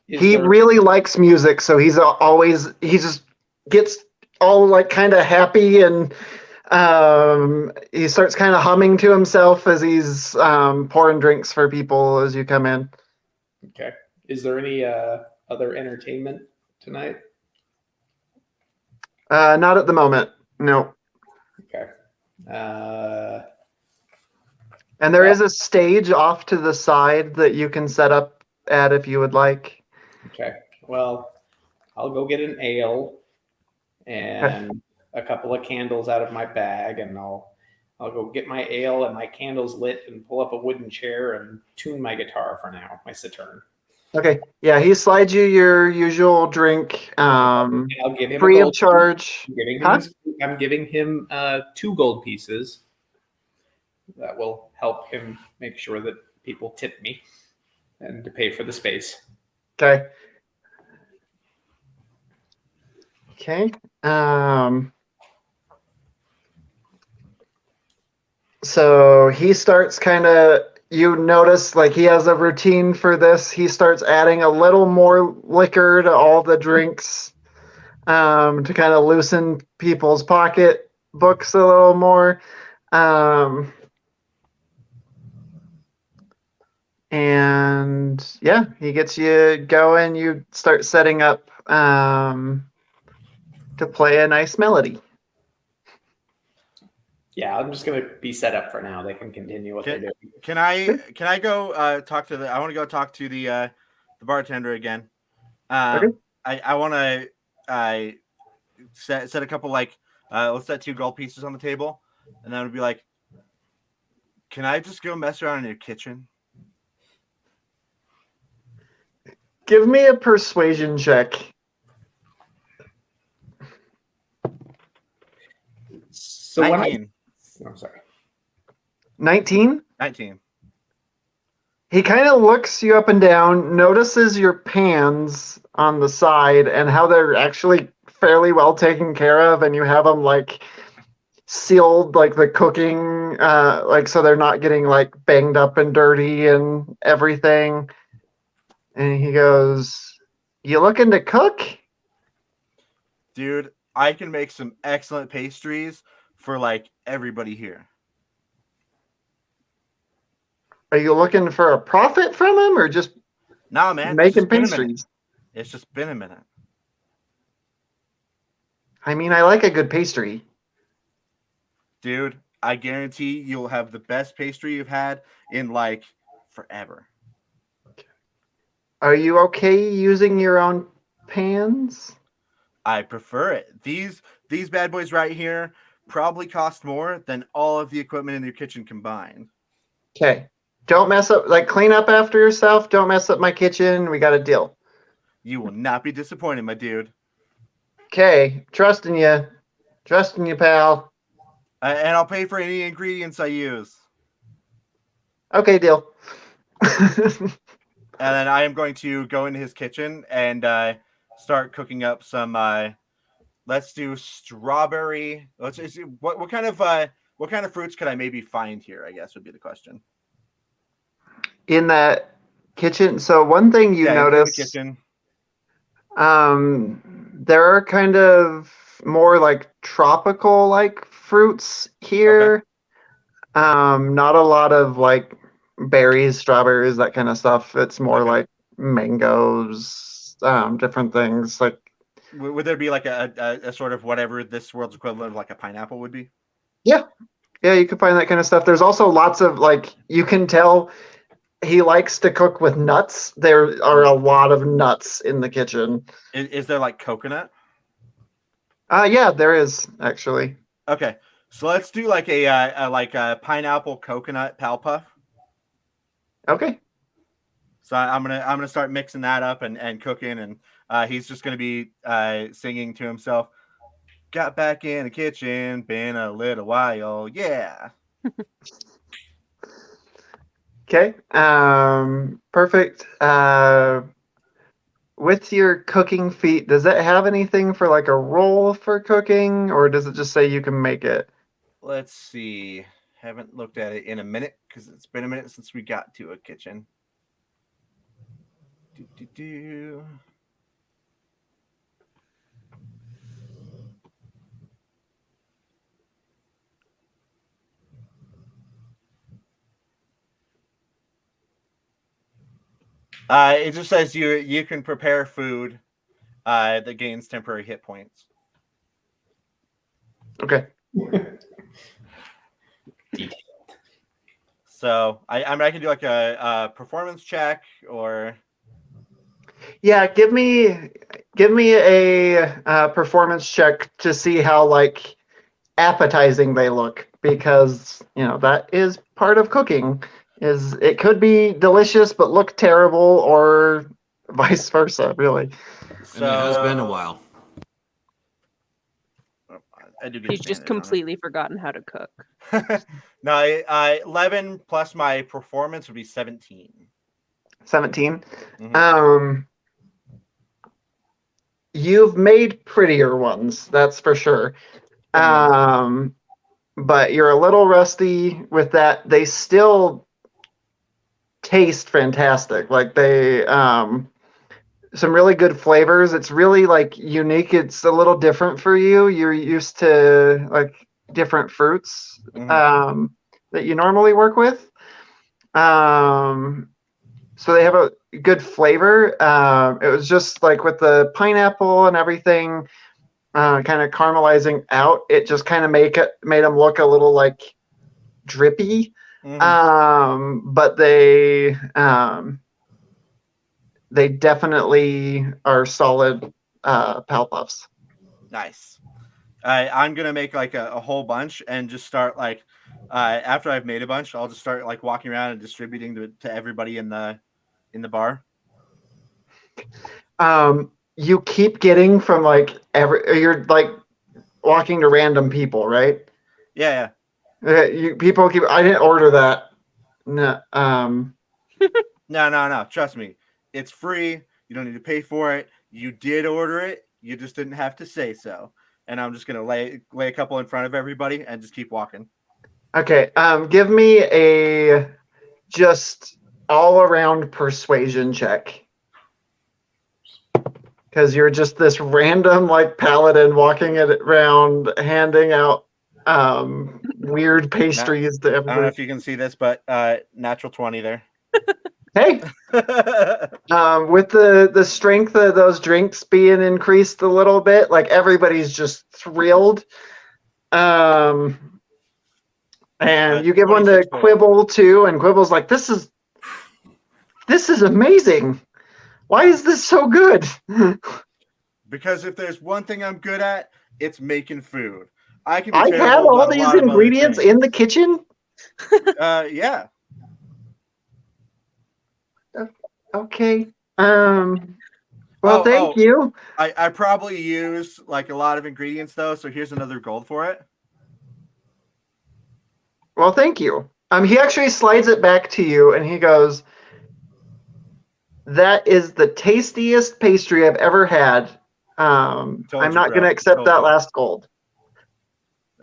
Is He there- really likes music, so he just gets all like kind of happy, and he starts kind of humming to himself as he's pouring drinks for people as you come in. Okay. Is there any other entertainment tonight? Not at the moment, no. Okay. And there is a stage off to the side that you can set up at if you would like. Okay. Well, I'll go get an ale and a couple of candles out of my bag, and I'll go get my ale and my candles lit and pull up a wooden chair and tune my guitar for now, my Saturn. Okay, yeah, he slides you your usual drink, And I'll give him free a of gold charge. I'm giving him 2 gold pieces. That will help him make sure that people tip me and to pay for the space. Okay. Okay. So he starts kind of, you notice like he has a routine for this. He starts adding a little more liquor to all the drinks to kind of loosen people's pocket. books a little more. And yeah, he gets you going. You start setting up to play a nice melody. Yeah, I'm just gonna be set up for now. They can continue what they're doing. Can I go talk to I want to go talk to the bartender again. Okay. I want to set a couple let's set 2 gold pieces on the table, and then I would be like, can I just go mess around in your kitchen? Give me a persuasion check. So 19. I'm sorry. 19? 19. He kind of looks you up and down, notices your pans on the side and how they're actually fairly well taken care of, and you have them like sealed, like the cooking, like so they're not getting like banged up and dirty and everything. And he goes, "You looking to cook?" Dude, I can make some excellent pastries for like everybody here. Are you looking for a profit from him, or just Nah, man, making pastries? It's just been a minute. I mean, I like a good pastry. Dude, I guarantee you'll have the best pastry you've had in like forever. Are you okay using your own pans? I prefer it. These bad boys right here probably cost more than all of the equipment in your kitchen combined. Okay. Don't mess up, like clean up after yourself. Don't mess up my kitchen. We got a deal. You will not be disappointed, my dude. Okay. Trusting you. Trusting you, pal. And I'll pay for any ingredients I use. Okay, deal. And then I am going to go into his kitchen and start cooking up some. Let's do strawberry. What kind of fruits could I maybe find here? I guess would be the question. In that kitchen. So one thing you in notice, the kitchen. there are kind of more like tropical like fruits here. Okay. Not a lot of like berries, strawberries, that kind of stuff. It's more like mangoes, different things. Like, would there be like a sort of whatever this world's equivalent of like a pineapple would be? Yeah, you can find that kind of stuff. There's also lots of like, you can tell he likes to cook with nuts. There are a lot of nuts in the kitchen. Is there like coconut? Yeah, there is actually. Okay, so let's do like a pineapple coconut pal puff. Okay. So I'm gonna start mixing that up and cooking, and he's just gonna be singing to himself. Got back in the kitchen, been a little while, yeah. Okay. Perfect. With your cooking feat, does it have anything for like a roll for cooking, or does it just say you can make it? Let's see. Haven't looked at it in a minute because it's been a minute since we got to a kitchen. It just says you can prepare food that gains temporary hit points. Okay. So I can do like a performance check or. Yeah, give me a performance check to see how like appetizing they look, because that is part of cooking. Is it could be delicious but look terrible, or vice versa, really. So, and it has been a while. I do get He's just completely forgotten how to cook. No, 11 plus my performance would be 17. 17. Mm-hmm. You've made prettier ones, that's for sure. But you're a little rusty with that. They still taste fantastic. Like they some really good flavors. It's really like unique. It's a little different for you. You're used to like different fruits Mhm. that you normally work with. So they have a good flavor. It was just like with the pineapple and everything, kind of caramelizing out. It just kind of made them look a little like drippy. But they definitely are solid Pal Puffs. Nice. I'm gonna make like a whole bunch and just start like after I've made a bunch, I'll just start like walking around and distributing to everybody in the bar. You keep getting from like you're like walking to random people, right? Yeah. People keep. I didn't order that. No. No. Trust me, it's free. You don't need to pay for it. You did order it. You just didn't have to say so. And I'm just gonna lay a couple in front of everybody and just keep walking. Okay. Give me a just all around persuasion check. Because you're just this random like paladin walking it around, handing out weird pastries to I don't know everybody. if you can see this, but natural 20 there. Hey, with the strength of those drinks being increased a little bit, like everybody's just thrilled. And you give one to 26 total. Quibble too, and Quibble's like, "This is amazing. Why is this so good?" Because if there's one thing I'm good at, it's making food. I can be I had terrible all about a these lot of other ingredients things. in the kitchen. Yeah. Okay. Well, thank you. I probably use like a lot of ingredients though, so here's another gold for it. Well, thank you. He actually slides it back to you, and he goes, "That is the tastiest pastry I've ever had. I'm not going to accept that last gold."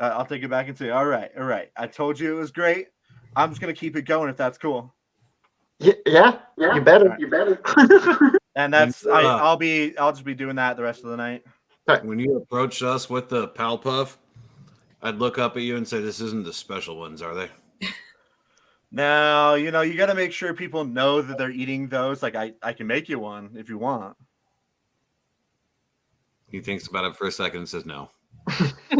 I'll take it back and say, all right. I told you it was great. I'm just gonna keep it going if that's cool. Yeah, you better. Right. You better. And that's I'll just be doing that the rest of the night. When you approached us with the Pal Puff, I'd look up at you and say, "This isn't the special ones, are they?" Now, you got to make sure people know that they're eating those. Like I can make you one if you want. He thinks about it for a second and says, "No."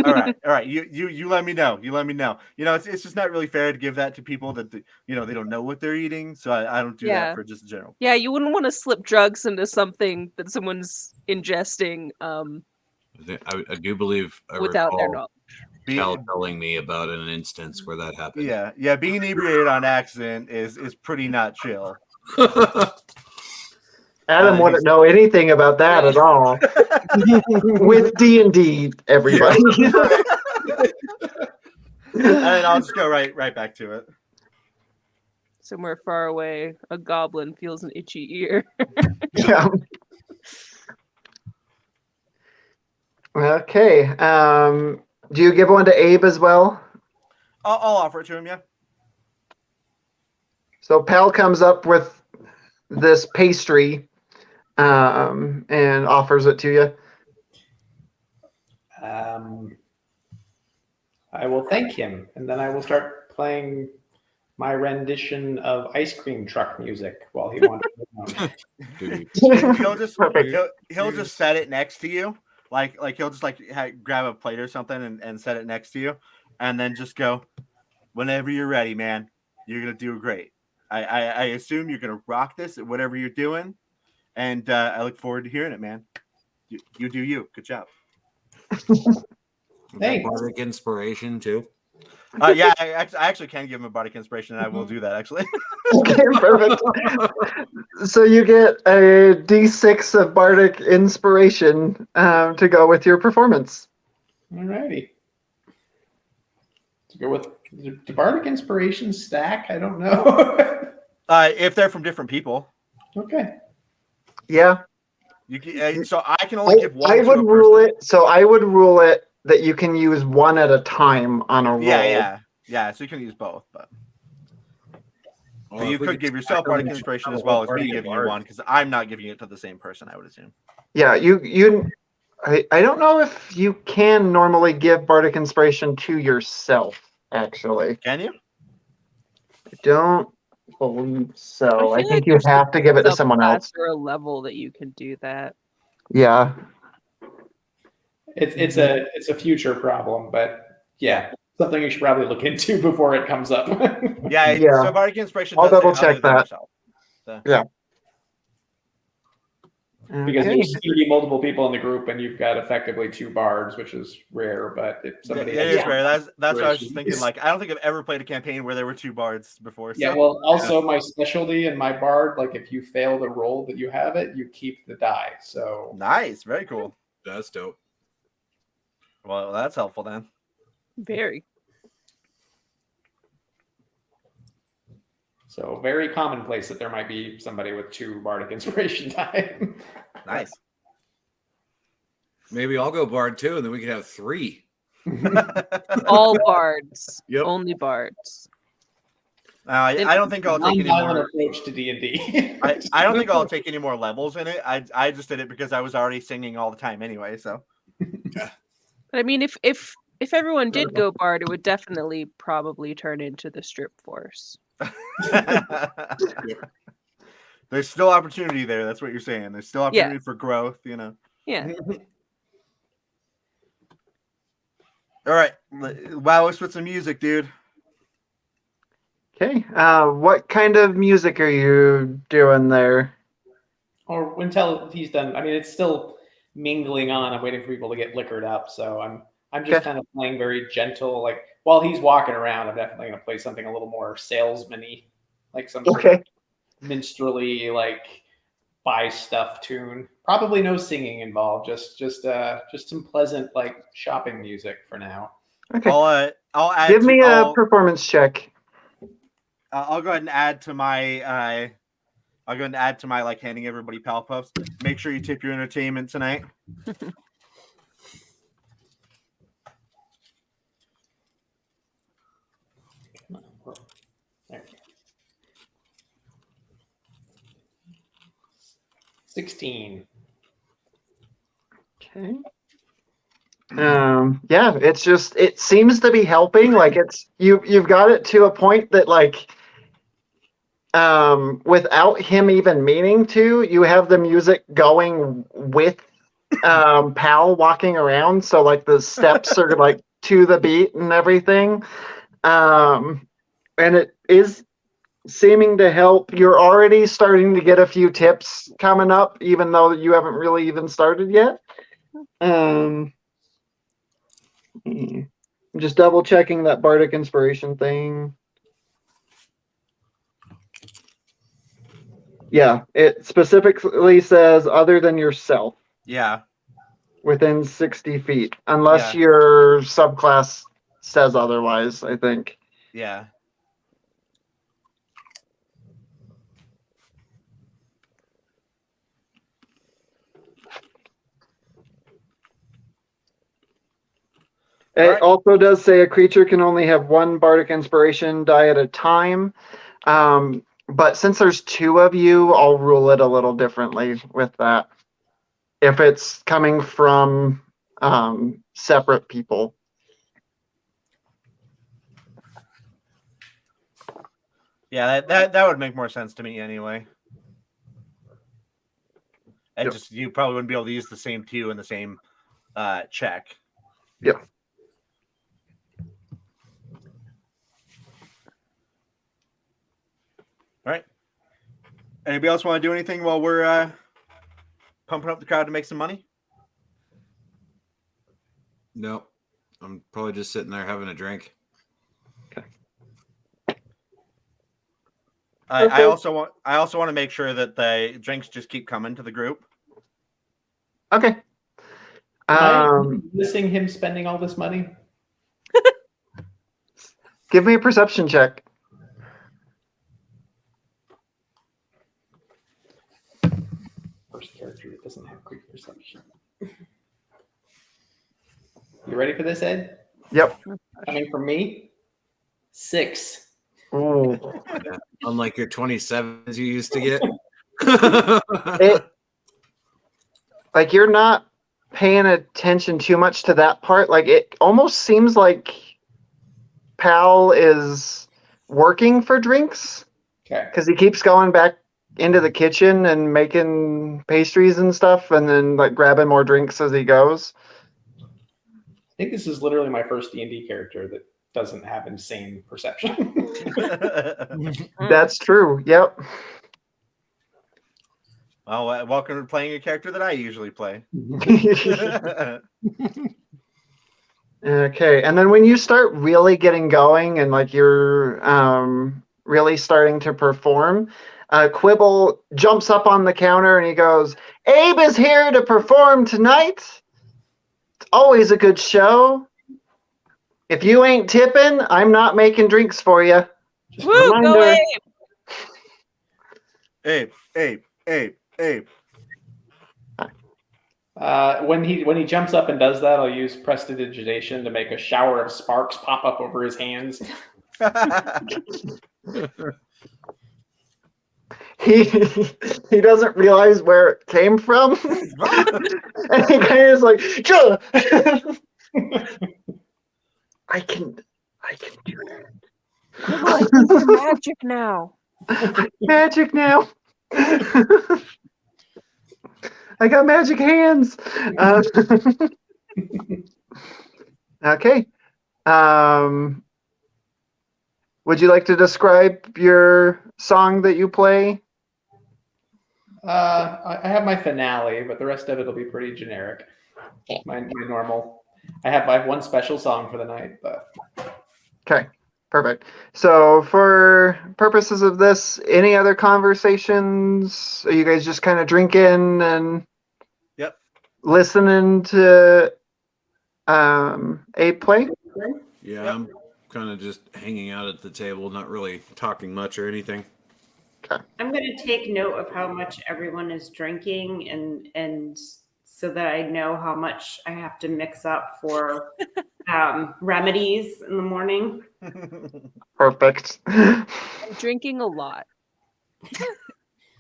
All right. You let me know. It's just not really fair to give that to people that they don't know what they're eating. So I don't do that for just general. Yeah, you wouldn't want to slip drugs into something that someone's ingesting. I do believe I without their recall Cal telling me about an instance where that happened. Yeah. Being inebriated on accident is pretty not chill. Adam wouldn't know anything about that at all. With D&D, everybody. And I'll just go right back to it. Somewhere far away, a goblin feels an itchy ear. Yeah. Okay. Do you give one to Abe as well? I'll offer it to him, yeah. So Pal comes up with this pastry and offers it to you. I will thank him, and then I will start playing my rendition of ice cream truck music while he wanders around. he'll just set it next to you, like he'll just grab a plate or something and set it next to you, and then just go, "Whenever you're ready, man, you're gonna do great. I assume you're gonna rock this at whatever you're doing, and I look forward to hearing it, man. You do you. Good job." Thanks. Bardic inspiration too. Yeah, I actually can give him a bardic inspiration, and I will do that actually. Okay, perfect. So you get a D6 of bardic inspiration to go with your performance. Alrighty. To go with the bardic inspiration stack? I don't know. If they're from different people. Okay. Yeah. So I can only give one. I would rule it. So I would rule it that you can use one at a time on a roll. Yeah. So you can use both, but you could give yourself bardic inspiration as well as me giving you one, because I'm not giving it to the same person, I would assume. Yeah, you I don't know if you can normally give bardic inspiration to yourself. Actually, Can you? I don't believe so. I feel like think you there's have to give it to someone subclass else. or a level that you can do that. Yeah. It's a future problem, but yeah, something you should probably look into before it comes up. Yeah. Yeah. So bardic inspiration I'll does say double check other than that. yourself. So. Yeah. Because Okay. there's going to be multiple people in the group, and you've got effectively 2 bards, which is rare. But if somebody It is rare. That's what I was just thinking. Like, I don't think I've ever played a campaign where there were 2 bards before. So. Yeah, well, also my specialty and my bard, like if you fail the roll that you have it, you keep the die. So Nice, very cool. That's dope. Well, that's helpful then. Very. So very commonplace that there might be somebody with 2 bardic inspiration die. Nice. Maybe I'll go bard too, and then we could have 3. All bards. Yep. Only bards. I don't think I'll take any Non-violent more. approach to D&D. I don't think I'll take any more levels in it. I just did it because I was already singing all the time anyway. So. But I mean, if everyone did go bard, it would definitely probably turn into the strip force. There's still opportunity there. That's what you're saying. There's still opportunity for growth, you know. Yeah. All right. Wow, let's put some music, dude. Okay. What kind of music are you doing there? Or until he's done. I mean, it's still mingling on. I'm waiting for people to get liquored up. So I'm just kind of playing very gentle. Like while he's walking around, I'm definitely going to play something a little more salesman-y, like some sort of minstrelly, like buy stuff tune. Probably no singing involved. Just some pleasant like shopping music for now. Okay. I'll add. Give me a performance check. I'll go ahead and add to my. I'll go ahead and add to my like handing everybody pal puffs. Make sure you tip your entertainment tonight. There. 16. Okay. Yeah, it seems to be helping. Like you've got it to a point that like without him even meaning to, you have the music going with Pal walking around, so like the steps are like to the beat and everything. And it is seeming to help. You're already starting to get a few tips coming up, even though you haven't really even started yet. I'm just double checking that bardic inspiration thing. Yeah, it specifically says other than yourself. Yeah. Within 60 feet, unless your subclass says otherwise, I think. Yeah. It also does say a creature can only have 1 bardic inspiration die at a time. But since there's 2 of you, I'll rule it a little differently with that. If it's coming from separate people. Yeah, that would make more sense to me anyway. And just you probably wouldn't be able to use the same 2 in the same check. Yeah. All right. Anybody else want to do anything while we're pumping up the crowd to make some money? No, I'm probably just sitting there having a drink. Okay. I also want to make sure that the drinks just keep coming to the group. Okay. Am I missing him spending all this money? Give me a perception check. First character that doesn't have quick perception. You ready for this, Ed? Yep. Coming from me, 6. Ooh. Unlike your 27s you used to get. Like you're not paying attention too much to that part. Like, it almost seems like Pal is working for drinks Okay. because he keeps going back into the kitchen and making pastries and stuff, and then like grabbing more drinks as he goes. I think this is literally my first D&D character that doesn't have insane perception. That's true. Yep. Well, welcome to playing a character that I usually play. Okay, and then when you start really getting going and like you're really starting to perform, Quibble jumps up on the counter and he goes, "Abe is here to perform tonight. It's always a good show. If you ain't tipping, I'm not making drinks for you." Woo, go Reminder. Abe! Abe. When he jumps up and does that, I'll use prestidigitation to make a shower of sparks pop up over his hands. He doesn't realize where it came from. And he kind of is like, "Juh." I can do that. Quibble, I think you're magic now. Magic now. I got magic hands. Okay. Would you like to describe your song that you play? I have my finale, but the rest of it will be pretty generic. My normal. I have one special song for the night, but Okay, perfect. So for purposes of this, any other conversations? Are you guys just kind of drinking and listening to Abe play? Yeah, Yep. I'm kind of just hanging out at the table, not really talking much or anything. I'm going to take note of how much everyone is drinking and so that I know how much I have to mix up for remedies in the morning. Perfect. I'm drinking a lot.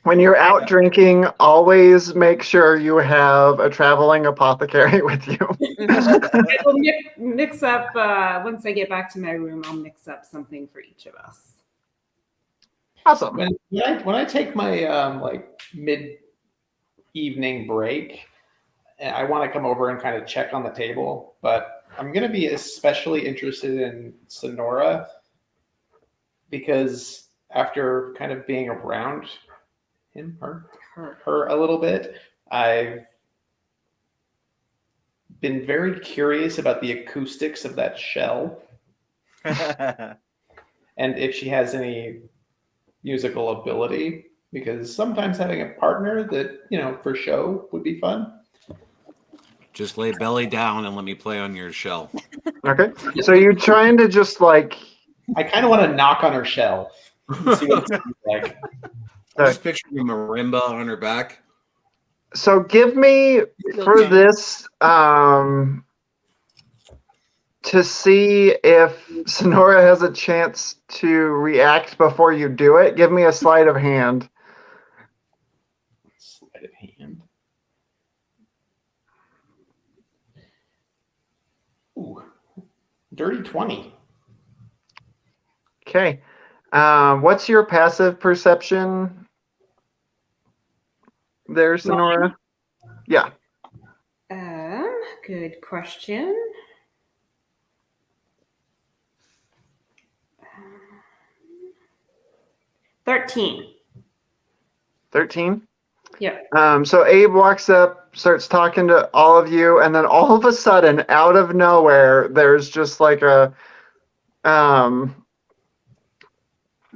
When you're out drinking, always make sure you have a traveling apothecary with you. I will mix up, once I get back to my room, I'll mix up something for each of us. Awesome. when I take my like mid-evening break, I want to come over and kind of check on the table, but I'm going to be especially interested in Sonora because after kind of being around her a little bit, I've been very curious about the acoustics of that shell and if she has any musical ability, because sometimes having a partner that, for show would be fun. Just lay belly down and let me play on your shell. Okay. So you're trying to just like. I kind of want to knock on her shell and see what it's like. I'm just picturing a marimba on her back. So give me for this to see if Sonora has a chance to react before you do it. Give me a sleight of hand. Sleight of hand. Ooh, dirty 20. Okay. What's your passive perception there, Sonora? Yeah. Good question. Um, 13. 13? Yeah. So Abe walks up, starts talking to all of you, and then all of a sudden, out of nowhere, there's just like a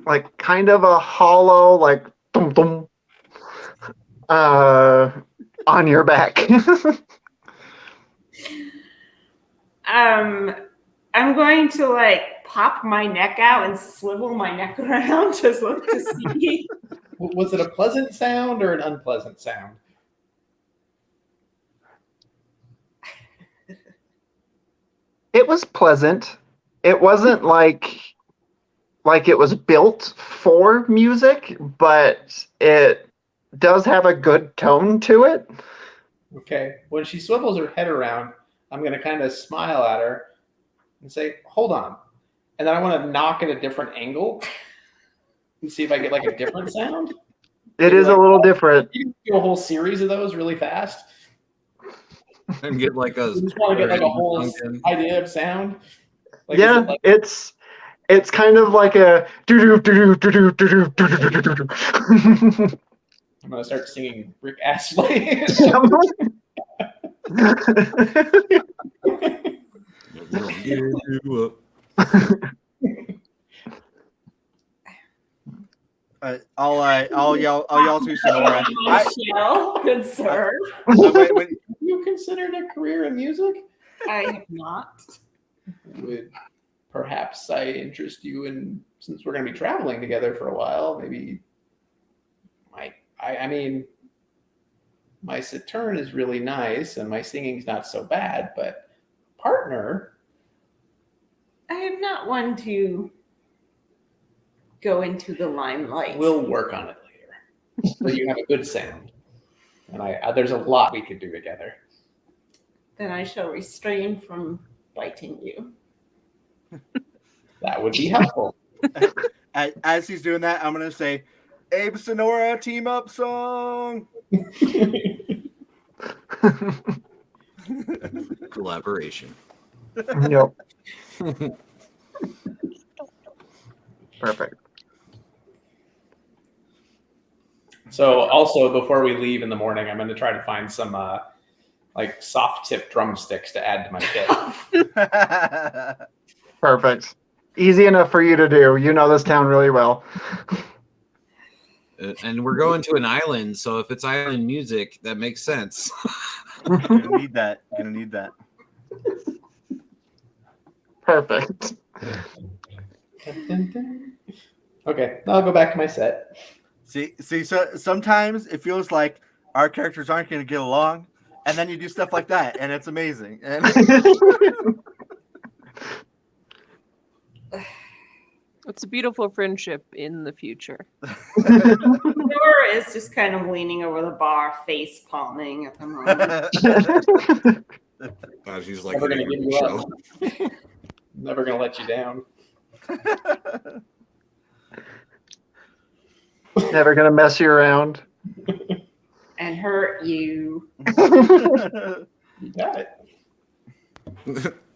like kind of a hollow, like dum dum, on your back. I'm going to like pop my neck out and swivel my neck around to look to see. Was it a pleasant sound or an unpleasant sound? It was pleasant. It wasn't like it was built for music, but it does have a good tone to it. Okay. When she swivels her head around, I'm going to kind of smile at her and say, hold on. And then I want to knock at a different angle and see if I get like a different sound. It is a little different. You can do a whole series of those really fast. And get like a. You just want to get like a whole idea of sound. Like, Yeah, is it like, it's kind of like a doo doo doo doo doo doo doo doo doo doo. I'm gonna start singing Rick Astley. I'll yell to Sonora. Michelle, good sir. Have you considered a career in music? I have not. Would perhaps I interest you in, since we're going to be traveling together for a while, maybe I mean, my Saturn is really nice and my singing's not so bad, but partner, I am not one to go into the limelight. we'll work on it later. So you have a good sound. And there's a lot we could do together. Then I shall restrain from biting you. That would be helpful. As he's doing that, I'm gonna say, Abe Sonora team up song. Collaboration. Yep. Perfect. So also before we leave in the morning, I'm going to try to find some like soft tip drumsticks to add to my kit. Perfect. Easy enough for you to do. You know this town really well. And we're going to an island, so if it's island music, that makes sense. Gonna need that. Perfect. Okay, I'll go back to my set. See. So sometimes it feels like our characters aren't going to get along, and then you do stuff like that, and it's amazing. And It's a beautiful friendship in the future. Nora is just kind of leaning over the bar, face palming at the moment. She's like, Never gonna give you up. Never gonna let you down. Never gonna mess you around. And hurt you. You got it.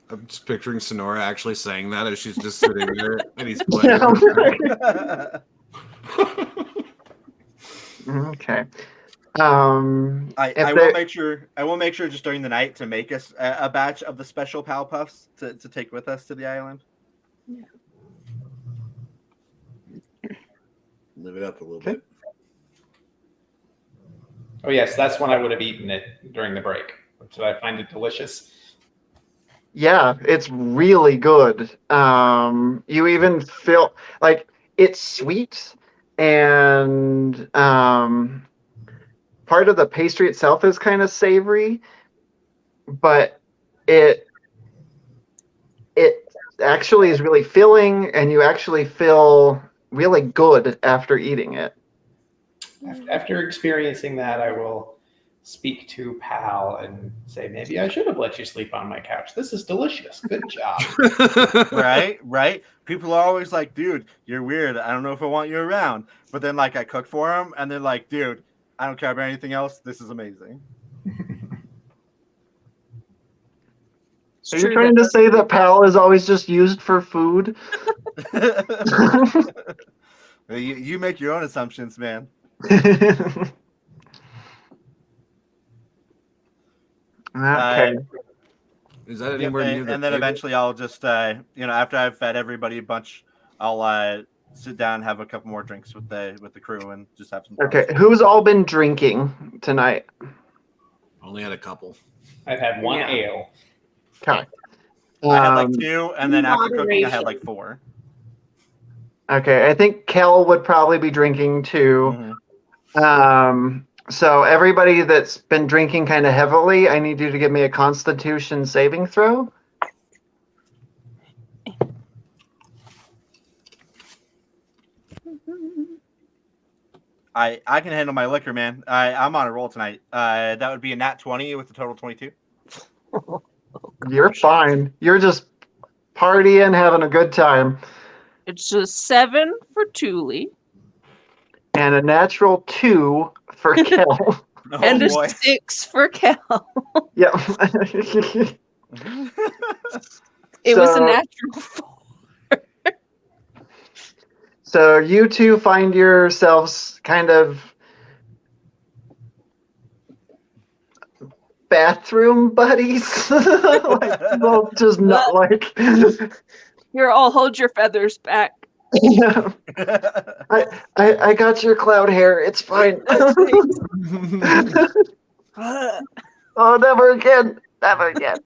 I'm just picturing Sonora actually saying that as she's just sitting there and he's playing. Okay. I will make sure. I will make sure just during the night to make us a batch of the special Pal Puffs to take with us to the island. Yeah. Live it up a little bit. Oh yes, that's when I would have eaten it during the break. So I find it delicious. Yeah, it's really good. You even feel like it's sweet, and part of the pastry itself is kind of savory, but it actually is really filling, and you actually feel really good after eating it. After experiencing that, I will speak to Pal and say, maybe I should have let you sleep on my couch. This is delicious. Good job. Right. People are always like, dude, you're weird. I don't know if I want you around. But then, like, I cook for them, and they're like, dude, I don't care about anything else. This is amazing. Are you trying to say that Pal is always just used for food? You make your own assumptions, man. Okay. Is that anywhere near the and then table? eventually I'll just after I've fed everybody a bunch, I'll sit down and have a couple more drinks with the crew and just have some Okay. Who's all been drinking tonight? Only had a couple. I've had one ale. Okay. I had like 2, and then after cooking I had like 4. Okay, I think Kel would probably be drinking too. Mm-hmm. So everybody that's been drinking kind of heavily, I need you to give me a Constitution saving throw. I can handle my liquor, man. I'm on a roll tonight. That would be a nat 20 with a total 22. You're fine. You're just partying, having a good time. It's a 7 for Thule And a natural 2 for Kel. Oh and a boy. 6 for Cal. Yep. It was a So- natural 4. So you two find yourselves kind of bathroom buddies. Like, both just not like. Here, I'll hold your feathers back. Yeah. I got your cloud hair. It's fine. Oh, never again. Never again.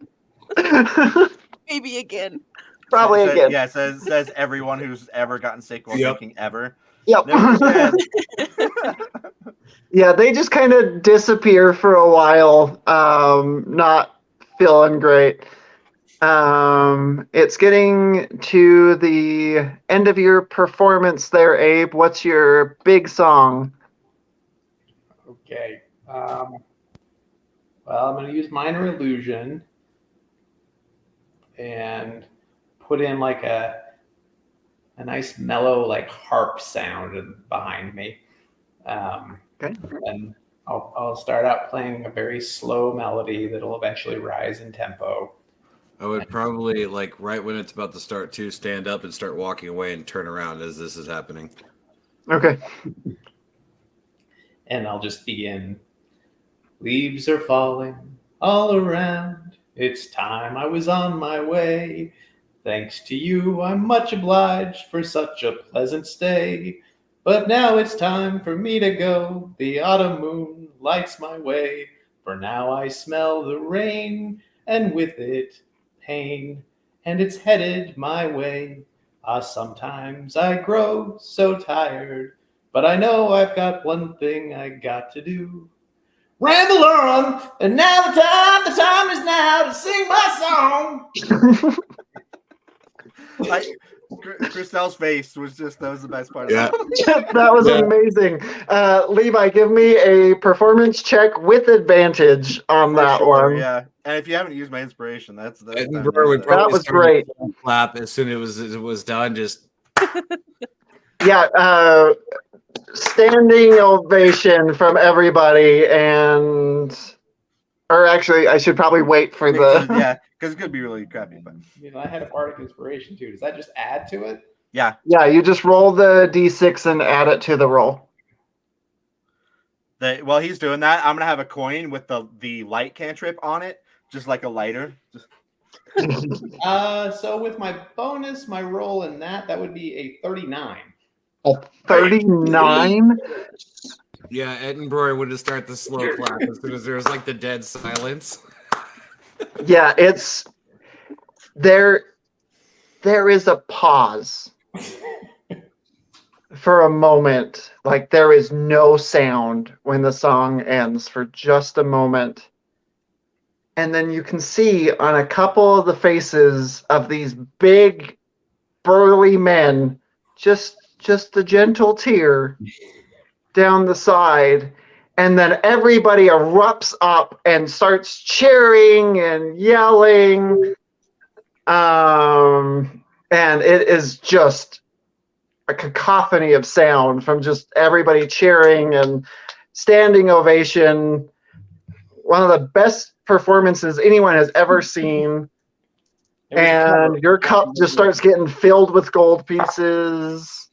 Maybe again. Probably again. Yeah, says everyone who's ever gotten sick while Yep. drinking ever. Yep. Never again. Yeah, they just kind of disappear for a while. Not feeling great. It's getting to the end of your performance there, Abe. What's your big song? Okay. Well, I'm going to use minor illusion and put in like a nice mellow like harp sound behind me. Okay. And I'll start out playing a very slow melody that'll eventually rise in tempo. I would probably, like, right when it's about to start to stand up and start walking away and turn around as this is happening. Okay. And I'll just begin. Leaves are falling all around. It's time I was on my way. Thanks to you, I'm much obliged for such a pleasant stay. But now it's time for me to go. The autumn moon lights my way. For now I smell the rain, and with it pain, and it's headed my way. Sometimes I grow so tired, but I know I've got one thing I got to do. Ramble on, and now the time is now to sing my song. Christelle's face was that was the best part of Yeah. that. That was Yeah. amazing. Levi, give me a performance check with advantage on For that sure, one. yeah. And if you haven't used my inspiration, that's Edinburgh would That probably was start great. to clap as soon as it was done. Just Yeah, standing ovation from everybody, or actually, I should probably wait for the. yeah, because it could be really crappy, but I had a bardic inspiration too. Does that just add to it? yeah. Yeah, you just roll the d6 and add it to the roll. While he's doing that, I'm gonna have a coin with the light cantrip on it, just like a lighter. So with my bonus, my roll in that would be a 39. 39. yeah, Edinburgh would just start the slow clap as soon as there was like the dead silence. Yeah, it's there. There is a pause for a moment. Like there is no sound when the song ends for just a moment. And then you can see on a couple of the faces of these big, burly men, just a gentle tear down the side. And then everybody erupts up and starts cheering and yelling. And it is just a cacophony of sound from just everybody cheering and standing ovation. One of the best performances anyone has ever seen. And your cup just starts getting filled with gold pieces.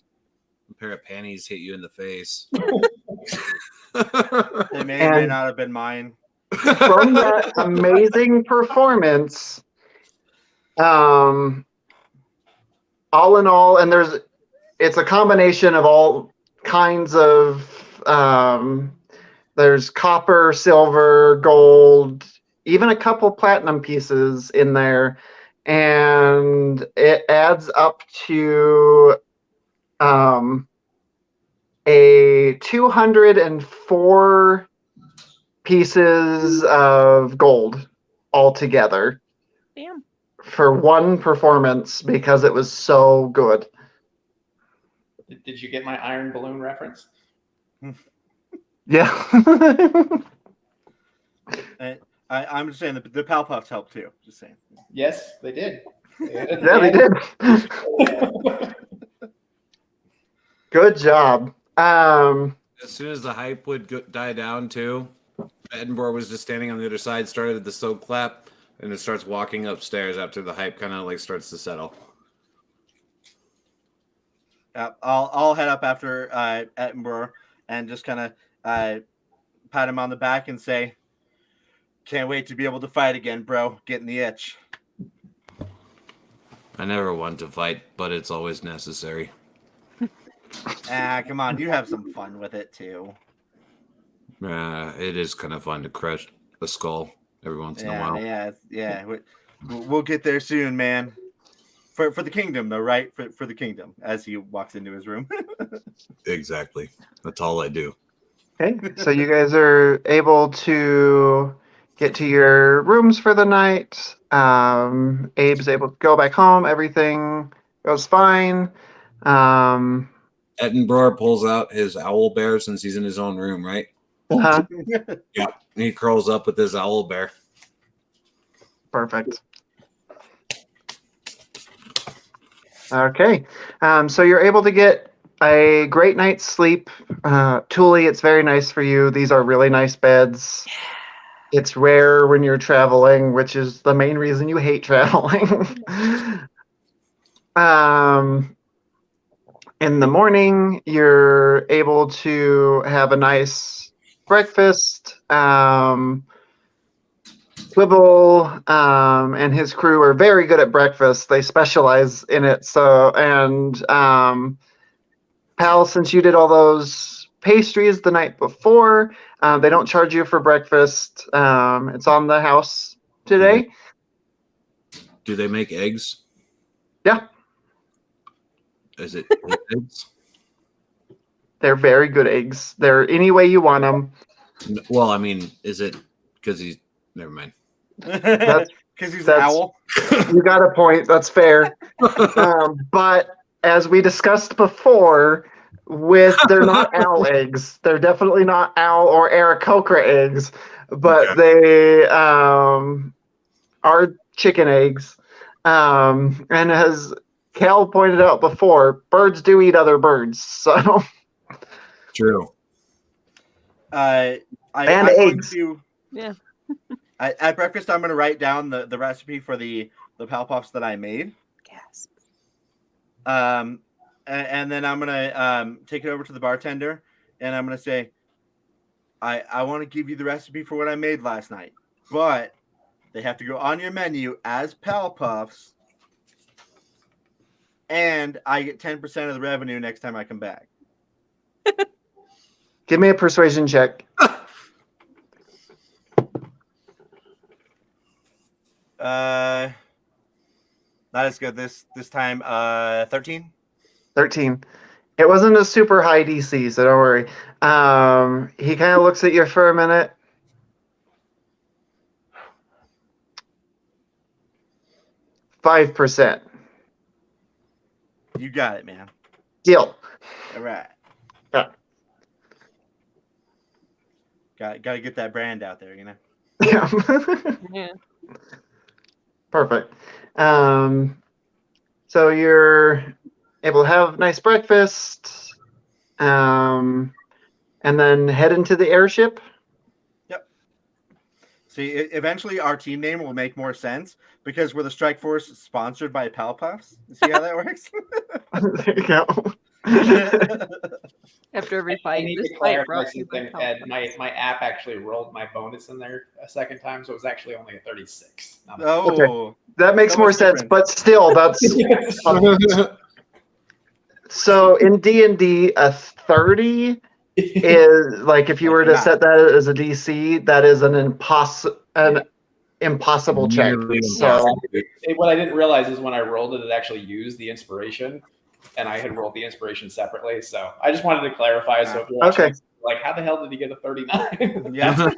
A pair of panties hit you in the face. They may or may not have been mine. From that amazing performance, all in all, and it's a combination of all kinds of, there's copper, silver, gold, even a couple platinum pieces in there, and it adds up to a 204 pieces of gold altogether. Damn. For one performance because it was so good. Did you get my iron balloon reference? Yeah. I'm just saying the Pal Puffs help too. Just saying. Yes, they did. Yeah, they did. Good job. As soon as the hype would die down, too, Edinburgh was just standing on the other side, started the soap clap, and it starts walking upstairs after the hype kind of like starts to settle. I'll head up after Edinburgh and just kind of pat him on the back and say, "Can't wait to be able to fight again, bro. Getting the itch." I never want to fight, but it's always necessary. Come on, you have some fun with it too. It is kind of fun to crush a skull every once in a while. Yeah. We'll get there soon, man. For the kingdom, though, right? For the kingdom, as he walks into his room. Exactly. That's all I do. Okay, so you guys are able to get to your rooms for the night. Abe's able to go back home. Everything goes fine. Edinburgh pulls out his owl bear since he's in his own room, right? Uh-huh. Yeah. He curls up with his owl bear. Perfect. Okay, so you're able to get a great night's sleep. Thule, it's very nice for you. These are really nice beds. It's rare when you're traveling, which is the main reason you hate traveling. In the morning, you're able to have a nice breakfast. Swivel and his crew are very good at breakfast. They specialize in it. So, and Pal, since you did all those pastries the night before, they don't charge you for breakfast. It's on the house today. Do they make eggs? Yeah. Is it eggs? They're very good eggs. They're any way you want them. Well, I mean, is it because he's... Never mind. Because he's an owl. You got a point. That's fair. But as we discussed before, they're not owl eggs. They're definitely not owl or Aarakocra eggs, but they are chicken eggs. And as Cal pointed out before, birds do eat other birds. So True. And eggs. Yeah. At breakfast, I'm going to write down the recipe for the Pal Puffs that I made. Gasp. And then I'm going to take it over to the bartender, and I'm going to say, I want to give you the recipe for what I made last night, but they have to go on your menu as Pal Puffs, and I get 10% of the revenue next time I come back. Give me a persuasion check. Not as good this time. 13. 13. It wasn't a super high DC, so don't worry. He kind of looks at you for a minute. %. You got it, man. Deal. All right. Yeah. Got to get that brand out there, you know. Yeah. Yeah. Perfect. So you're able to have nice breakfast, and then head into the airship. Yep. See, eventually our team name will make more sense because we're the Strike Force sponsored by Pal Puffs. See how that works? There you go. After every I fight, need this to fight clarify brought you by something, Ed. My app actually rolled my bonus in there a second time, so it was actually only a 36. Not a Oh, That makes So more much sense, different. but still, that's so in D&D, a 30 is like if you were to Like set that as a DC, that is an impossible check. Nearly So What I didn't realize is when I rolled it, it actually used the inspiration, and I had rolled the inspiration separately. So I just wanted to clarify. So if you're watching, Okay. like, how the hell did he get a 39? yeah.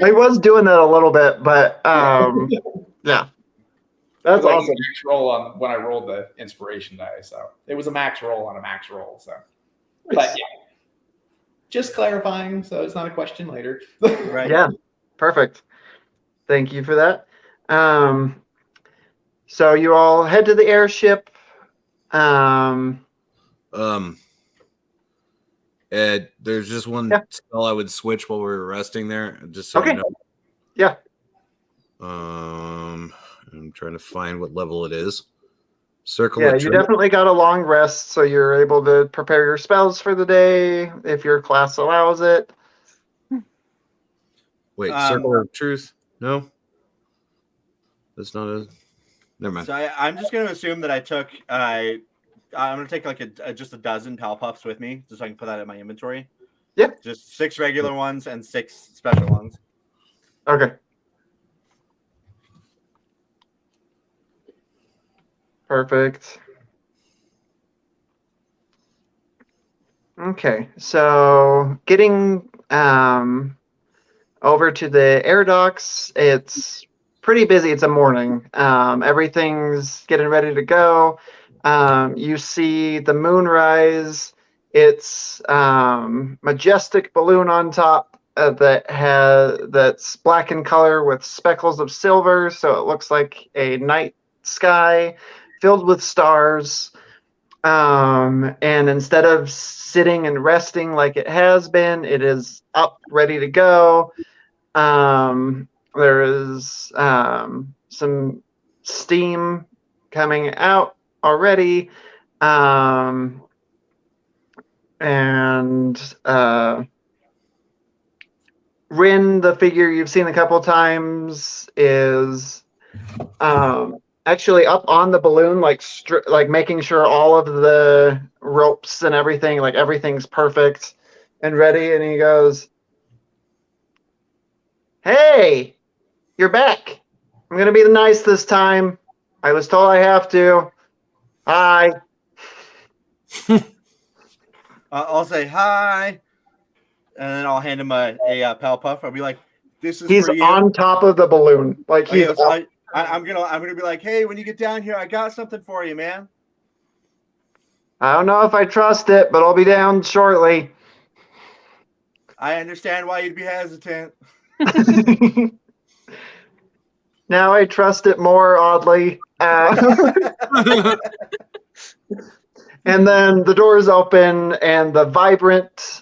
I was doing that a little bit, but yeah. That's Like, awesome. max roll on when I rolled the inspiration die, so it was a max roll on a max roll. So, but yeah, Just clarifying, so it's not a question later. Right. Yeah, perfect. Thank you for that. So you all head to the airship. Ed, there's just one Yeah. spell I would switch while we were resting there, just so Okay. you know. Yeah. I'm trying to find what level it is. Circle Yeah, of you Truth. definitely got a long rest, so you're able to prepare your spells for the day if your class allows it. Wait, Circle of Truth? No, that's not a. Never mind. So I'm just going to assume that I took. I'm going to take like just a dozen Pal Puffs with me, just so I can put that in my inventory. Yeah. Just 6 regular ones and 6 special ones. Okay. Perfect. Okay, so getting over to the air docks, it's pretty busy. It's a morning. Everything's getting ready to go. You see the moonrise. It's majestic balloon on top that's black in color with speckles of silver, so it looks like a night sky filled with stars. And instead of sitting and resting like it has been, it is up, ready to go. There is some steam coming out already. And Rin, the figure you've seen a couple times, is actually up on the balloon, like making sure all of the ropes and everything, like everything's perfect and ready. And he goes, "Hey, you're back. I'm gonna be nice this time. I was told I have to. Hi." I'll say hi, and then I'll hand him a Pal Puff. I'll be like, "This is He's for you." on top of the balloon, like he's. Okay, so I'm gonna be like, "Hey, when you get down here, I got something for you, man." I don't know if I trust it, but I'll be down shortly. I understand why you'd be hesitant. Now I trust it more, oddly. And then the doors open, and the vibrant,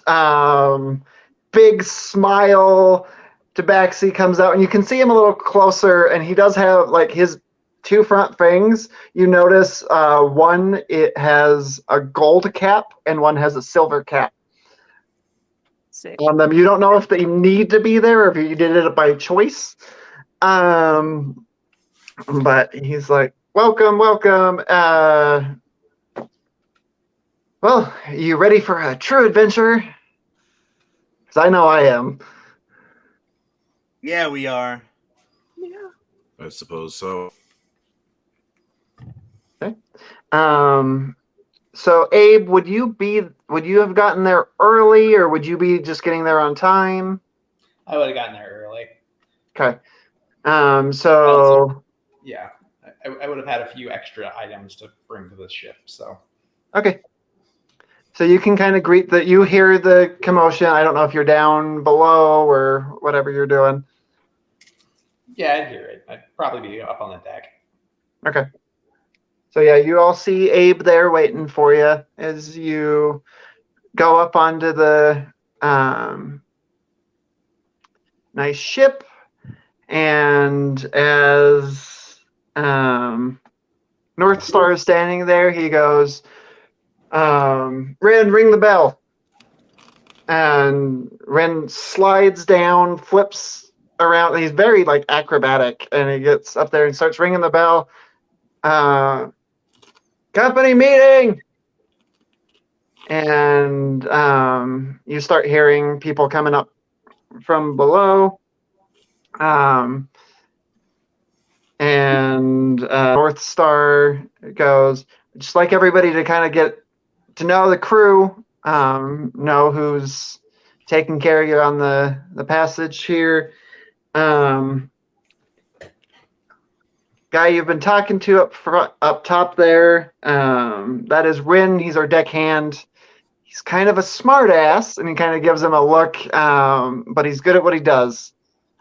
big smile Tabaxi comes out, and you can see him a little closer, and he does have like his 2 front fangs. You notice one, it has a gold cap, and one has a silver cap Sick. on them. You don't know if they need to be there or if you did it by choice. But he's like, "Welcome, welcome. Well, you ready for a true adventure? Because I know I am." Yeah, we are. Yeah. I suppose so. Okay. So Abe, would you have gotten there early, or would you be just getting there on time? I would have gotten there early. Okay. So Yeah, I would have had a few extra items to bring to the ship. So okay. So you can kind of you hear the commotion. I don't know if you're down below or whatever you're doing. yeah, I'd hear it. I'd probably be up on the deck. Okay. So yeah, you all see Abe there waiting for you as you go up onto the nice ship, and as North Star is standing there, he goes, "Ren, ring the bell." And Ren slides down, flips around. He's very like acrobatic, and he gets up there and starts ringing the bell. Company meeting. And you start hearing people coming up from below. And North Star goes, "Just like everybody to kind of get to know the crew, know who's taking care of you on the passage here. Guy you've been talking to up top there, that is Rin. He's our deckhand. he's kind of a smart ass, and he kind of gives him a look, but he's good at what he does.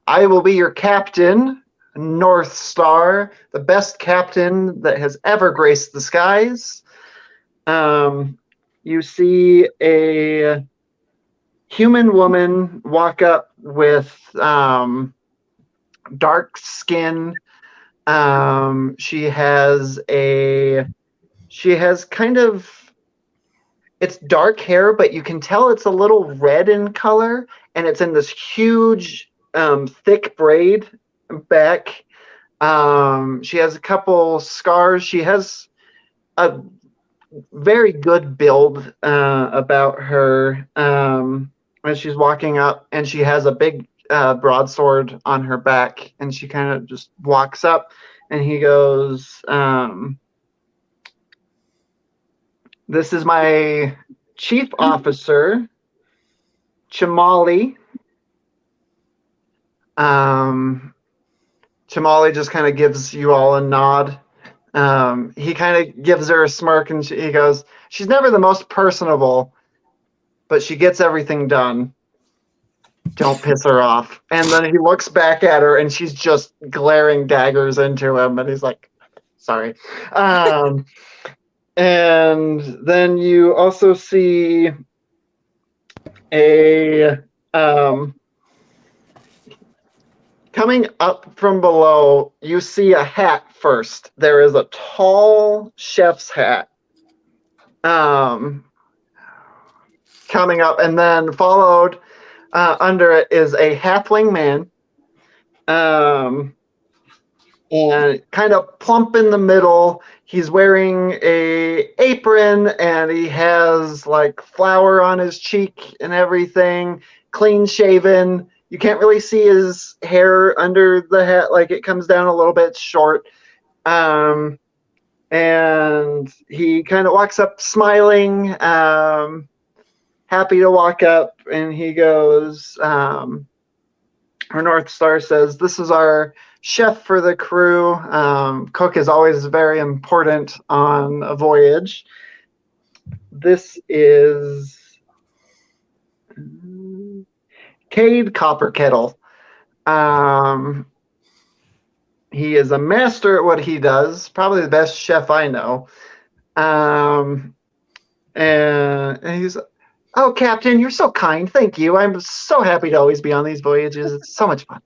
I will be your captain, North Star, the best captain that has ever graced the skies. You see a human woman walk up with dark skin. She has kind of, it's dark hair, but you can tell it's a little red in color, and it's in this huge, thick braid back. She has a couple scars. She has a very good build about her as she's walking up, and she has a big broadsword on her back, and she kind of just walks up, and he goes, this is my chief officer, Chamali. Chamali just kind of gives you all a nod. He kind of gives her a smirk, and he goes, she's never the most personable, but she gets everything done. Don't piss her off. And then he looks back at her, and she's just glaring daggers into him, and he's like, sorry. And then you also see a coming up from below, you see a hat first. There is a tall chef's hat coming up, and then followed under it is a halfling man, and kind of plump in the middle. He's wearing a apron, and he has like flour on his cheek and everything, clean shaven. You can't really see his hair under the hat, like it comes down a little bit short. And he kind of walks up smiling, happy to walk up, and he goes, our North Star says, this is our chef for the crew. Cook is always very important on a voyage. This is Cade Copperkettle. He is a master at what he does, probably the best chef I know. And he's, oh, Captain, you're so kind. Thank you. I'm so happy to always be on these voyages. It's so much fun.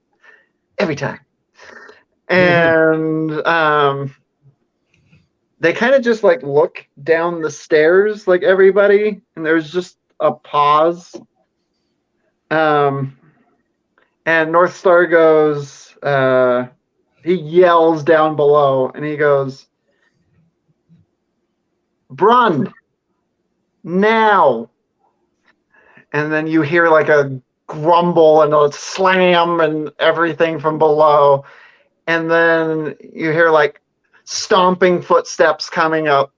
Every time. And they kind of just like look down the stairs like everybody, and there's just a pause. And North Star goes, he yells down below, and he goes, Brun, now. And then you hear like a grumble and a slam and everything from below. And then you hear like stomping footsteps coming up.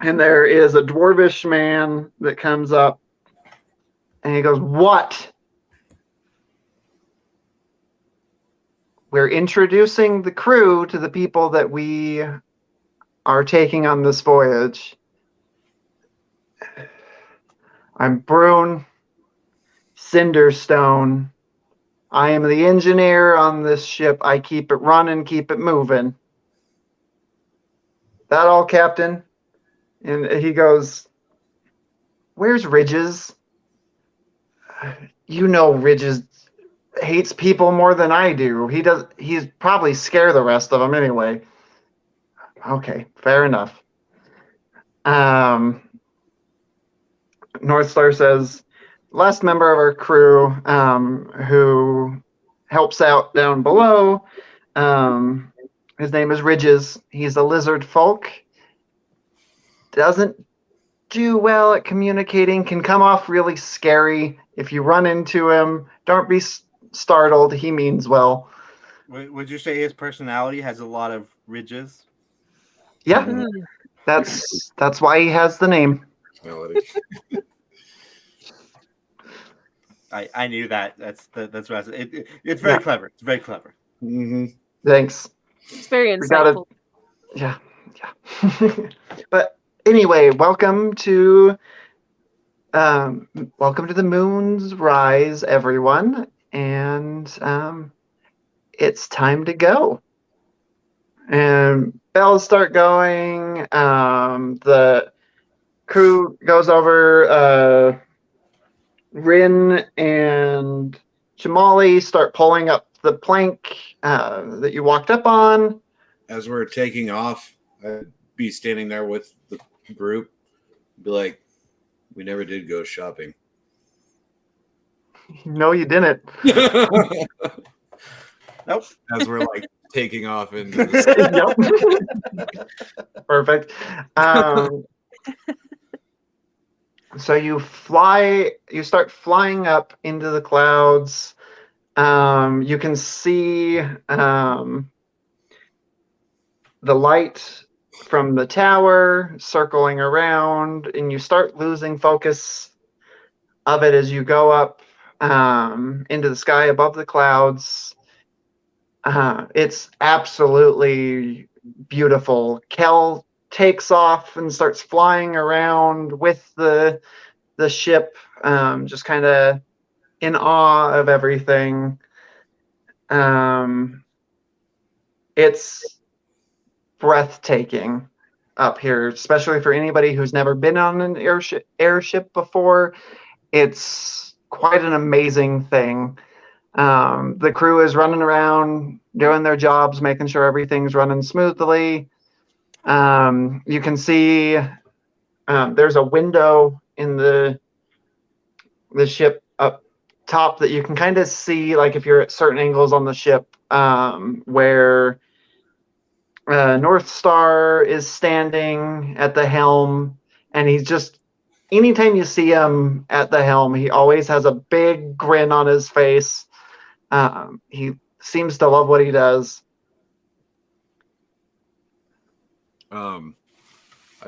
And there is a dwarvish man that comes up. And he goes, what? We're introducing the crew to the people that we are taking on this voyage. I'm Brune Cinderstone. I am the engineer on this ship. I keep it running, keep it moving. That all, Captain? And he goes, where's Ridges? You know Ridges hates people more than I do. He's probably scare the rest of them anyway. Okay, fair enough. North Star says, last member of our crew who helps out down below, his name is Ridges. He's a lizard folk. Doesn't do well at communicating, can come off really scary. If you run into him, don't be startled. He means well. Would you say his personality has a lot of ridges? Yeah, that's why he has the name. I knew that. That's what I said. It's very clever. It's very clever. Mm-hmm. Thanks. It's very insightful. Yeah. But anyway, welcome to Welcome to the Moon's Rise, everyone, and it's time to go. And bells start going. The crew goes over. Rin and Jamali start pulling up the plank that you walked up on. As we're taking off, I'd be standing there with the group, be like, we never did go shopping. No, you didn't. Nope. As we're like taking off into the Yep. Perfect. So you start flying up into the clouds. You can see the light from the tower circling around, and you start losing focus of it as you go up into the sky above the clouds. It's absolutely beautiful. Kel takes off and starts flying around with the ship, just kind of in awe of everything. It's breathtaking up here, especially for anybody who's never been on an airship before. It's quite an amazing thing. The crew is running around doing their jobs, making sure everything's running smoothly. You can see there's a window in the ship up top that you can kind of see, like if you're at certain angles on the ship, where North Star is standing at the helm, and he's just, anytime you see him at the helm, he always has a big grin on his face. He seems to love what he does. I'd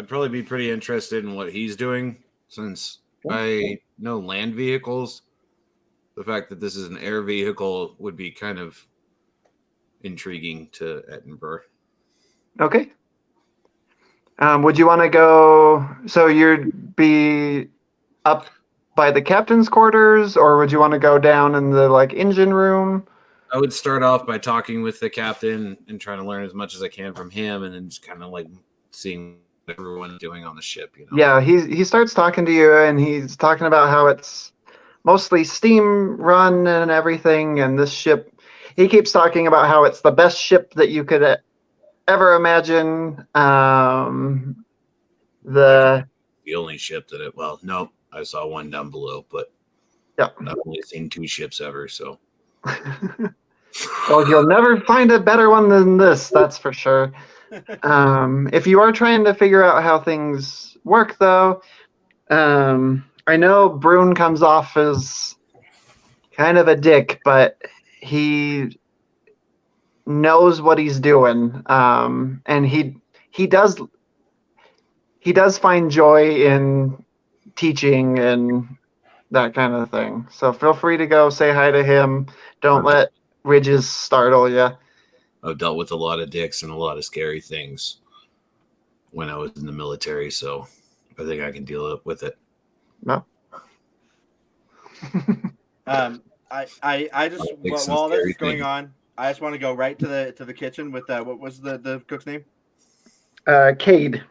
probably be pretty interested in what he's doing, since I know land vehicles. The fact that this is an air vehicle would be kind of intriguing to Edinburgh. Okay. Would you want to go? So you'd be up by the captain's quarters, or would you want to go down in the engine room? I would start off by talking with the captain and trying to learn as much as I can from him, and then just kind of seeing what everyone's doing on the ship. Yeah, he starts talking to you, and he's talking about how it's mostly steam run and everything, and this ship. He keeps talking about how it's the best ship that you could ever imagine. The only ship that it. Well, no, I saw one down below, but yeah, I've only seen 2 ships ever. So. Well, you'll never find a better one than this, that's for sure. If you are trying to figure out how things work, though, I know Brune comes off as kind of a dick, but he knows what he's doing, and he does find joy in teaching and that kind of thing. So feel free to go say hi to him. Don't let ridges startle you. I've dealt with a lot of dicks and a lot of scary things when I was in the military, so I think I can deal with it. No. I just while this is going on, I just want to go right to the kitchen with what was the cook's name? Cade.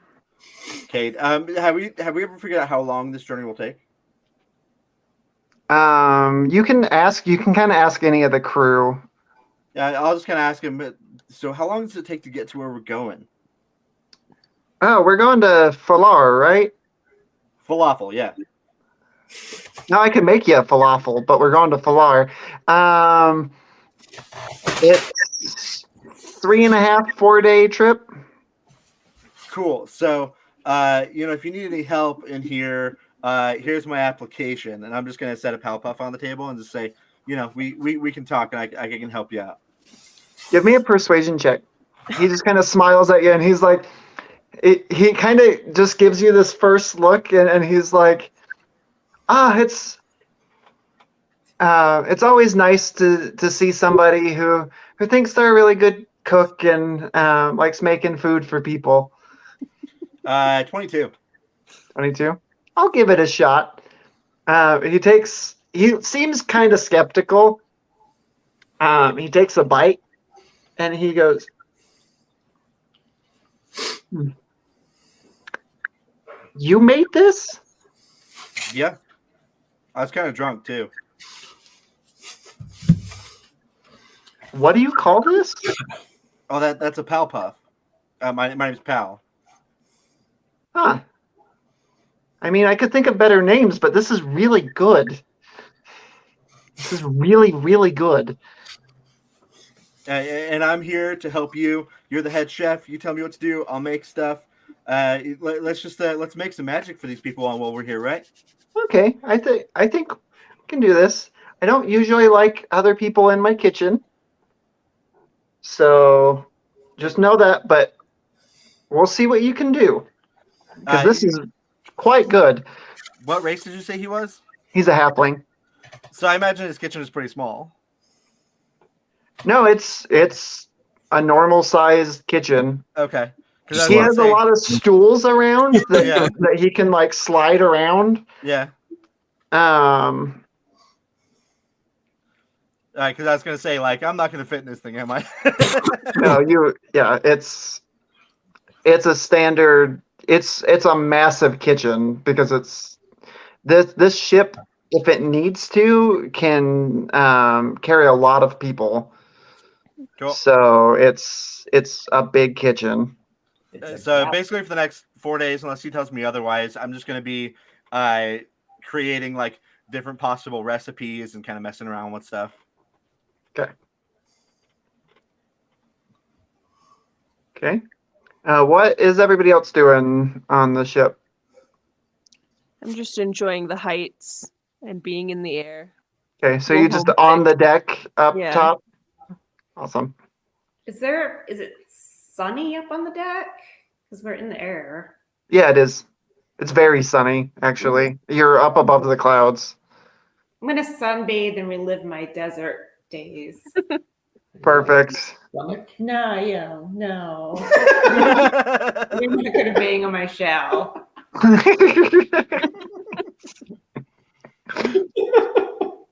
Cade. Have we ever figured out how long this journey will take? You can kind of ask any of the crew. Yeah, I'll just kind of ask him. So, how long does it take to get to where we're going? Oh, we're going to Falar, right? Falafel, yeah. No, I can make you a falafel, but we're going to Falar. It's 3.5, 4-day trip. Cool. So, if you need any help in here, here's my application, and I'm just gonna set a Powerpuff on the table and just say, we can talk, and I can help you out. Give me a persuasion check. He just kind of smiles at you, and he's like, he kind of just gives you this first look, and he's like, it's always nice to see somebody who thinks they're a really good cook and likes making food for people. 22. 22. I'll give it a shot. He seems kind of skeptical. He takes a bite and he goes, "You made this?" Yeah. I was kind of drunk too. What do you call this? Oh, that's a Pal Puff. My name's Pal. Huh. I mean, I could think of better names, but this is really good. This is really, really good. And I'm here to help you. You're the head chef. You tell me what to do. I'll make stuff. Let's make some magic for these people while we're here, right? Okay, I think we can do this. I don't usually like other people in my kitchen, so just know that. But we'll see what you can do because this is quite good. What race did you say he was? He's a halfling. So I imagine his kitchen is pretty small. No, it's a normal sized kitchen. Okay. He has a lot of stools around that that he can like slide around. Yeah. Because I was gonna say, like, I'm not gonna fit in this thing, am I? No, it's a standard. It's a massive kitchen because it's this ship, if it needs to, can carry a lot of people. Cool. So it's a big kitchen. So basically, for the next 4 days, unless he tells me otherwise, I'm just gonna be creating like different possible recipes and kind of messing around with stuff. Okay. Okay. What is everybody else doing on the ship? I'm just enjoying the heights and being in the air. Okay, so you're just on the deck up top? Awesome. Is it sunny up on the deck? Because we're in the air. Yeah, it is. It's very sunny, actually. You're up above the clouds. I'm going to sunbathe and relive my desert days. Perfect. No. You're not going to bang on my shell.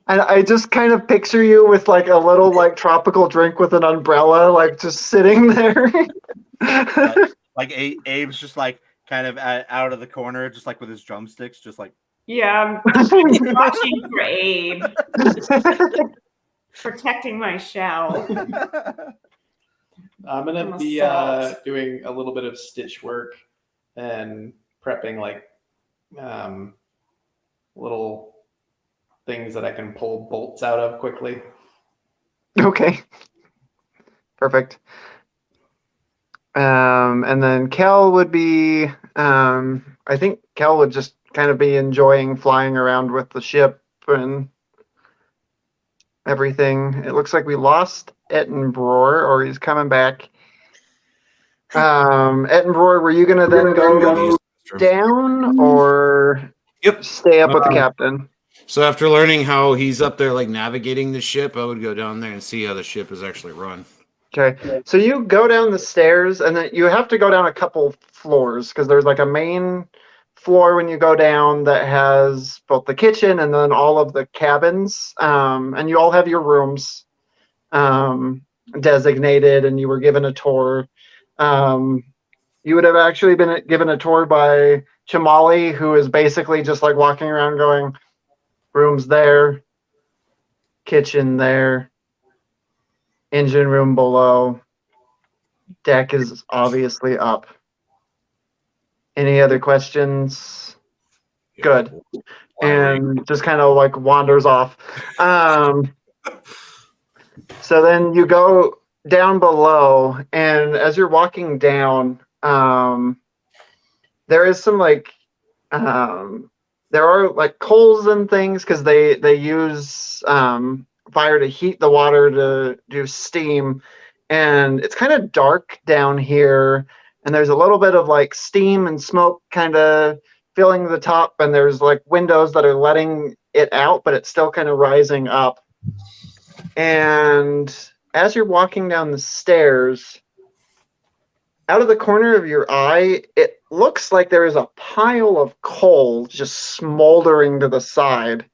And I just kind of picture you with like a little like tropical drink with an umbrella, like just sitting there. like Abe's just like kind of out of the corner, just like with his drumsticks, just like. Yeah, I'm watching for Abe. Protecting my shell. I'm going to be doing a little bit of stitch work and prepping like little things that I can pull bolts out of quickly. Okay. Perfect. And then Kel would be, I think Kel would just kind of be enjoying flying around with the ship and everything. It looks like we lost Ettenbroer, or he's coming back. Ettenbroer, were you going to then go down or stay up with the captain? So after learning how he's up there like navigating the ship, I would go down there and see how the ship is actually run. Okay, so you go down the stairs, and then you have to go down a couple floors because there's like a main floor when you go down that has both the kitchen and then all of the cabins, and you all have your rooms designated, and you were given a tour. You would have actually been given a tour by Chamali, who is basically just like walking around going, rooms there, kitchen there, engine room below, deck is obviously up. Any other questions? Good. And just kind of like wanders off. So then you go down below, and as you're walking down, there is some like there are like coals and things because they use fire to heat the water to do steam, and it's kind of dark down here, and there's a little bit of like steam and smoke kind of filling the top, and there's like windows that are letting it out, but it's still kind of rising up. And as you're walking down the stairs, out of the corner of your eye, it looks like there is a pile of coal just smoldering to the side.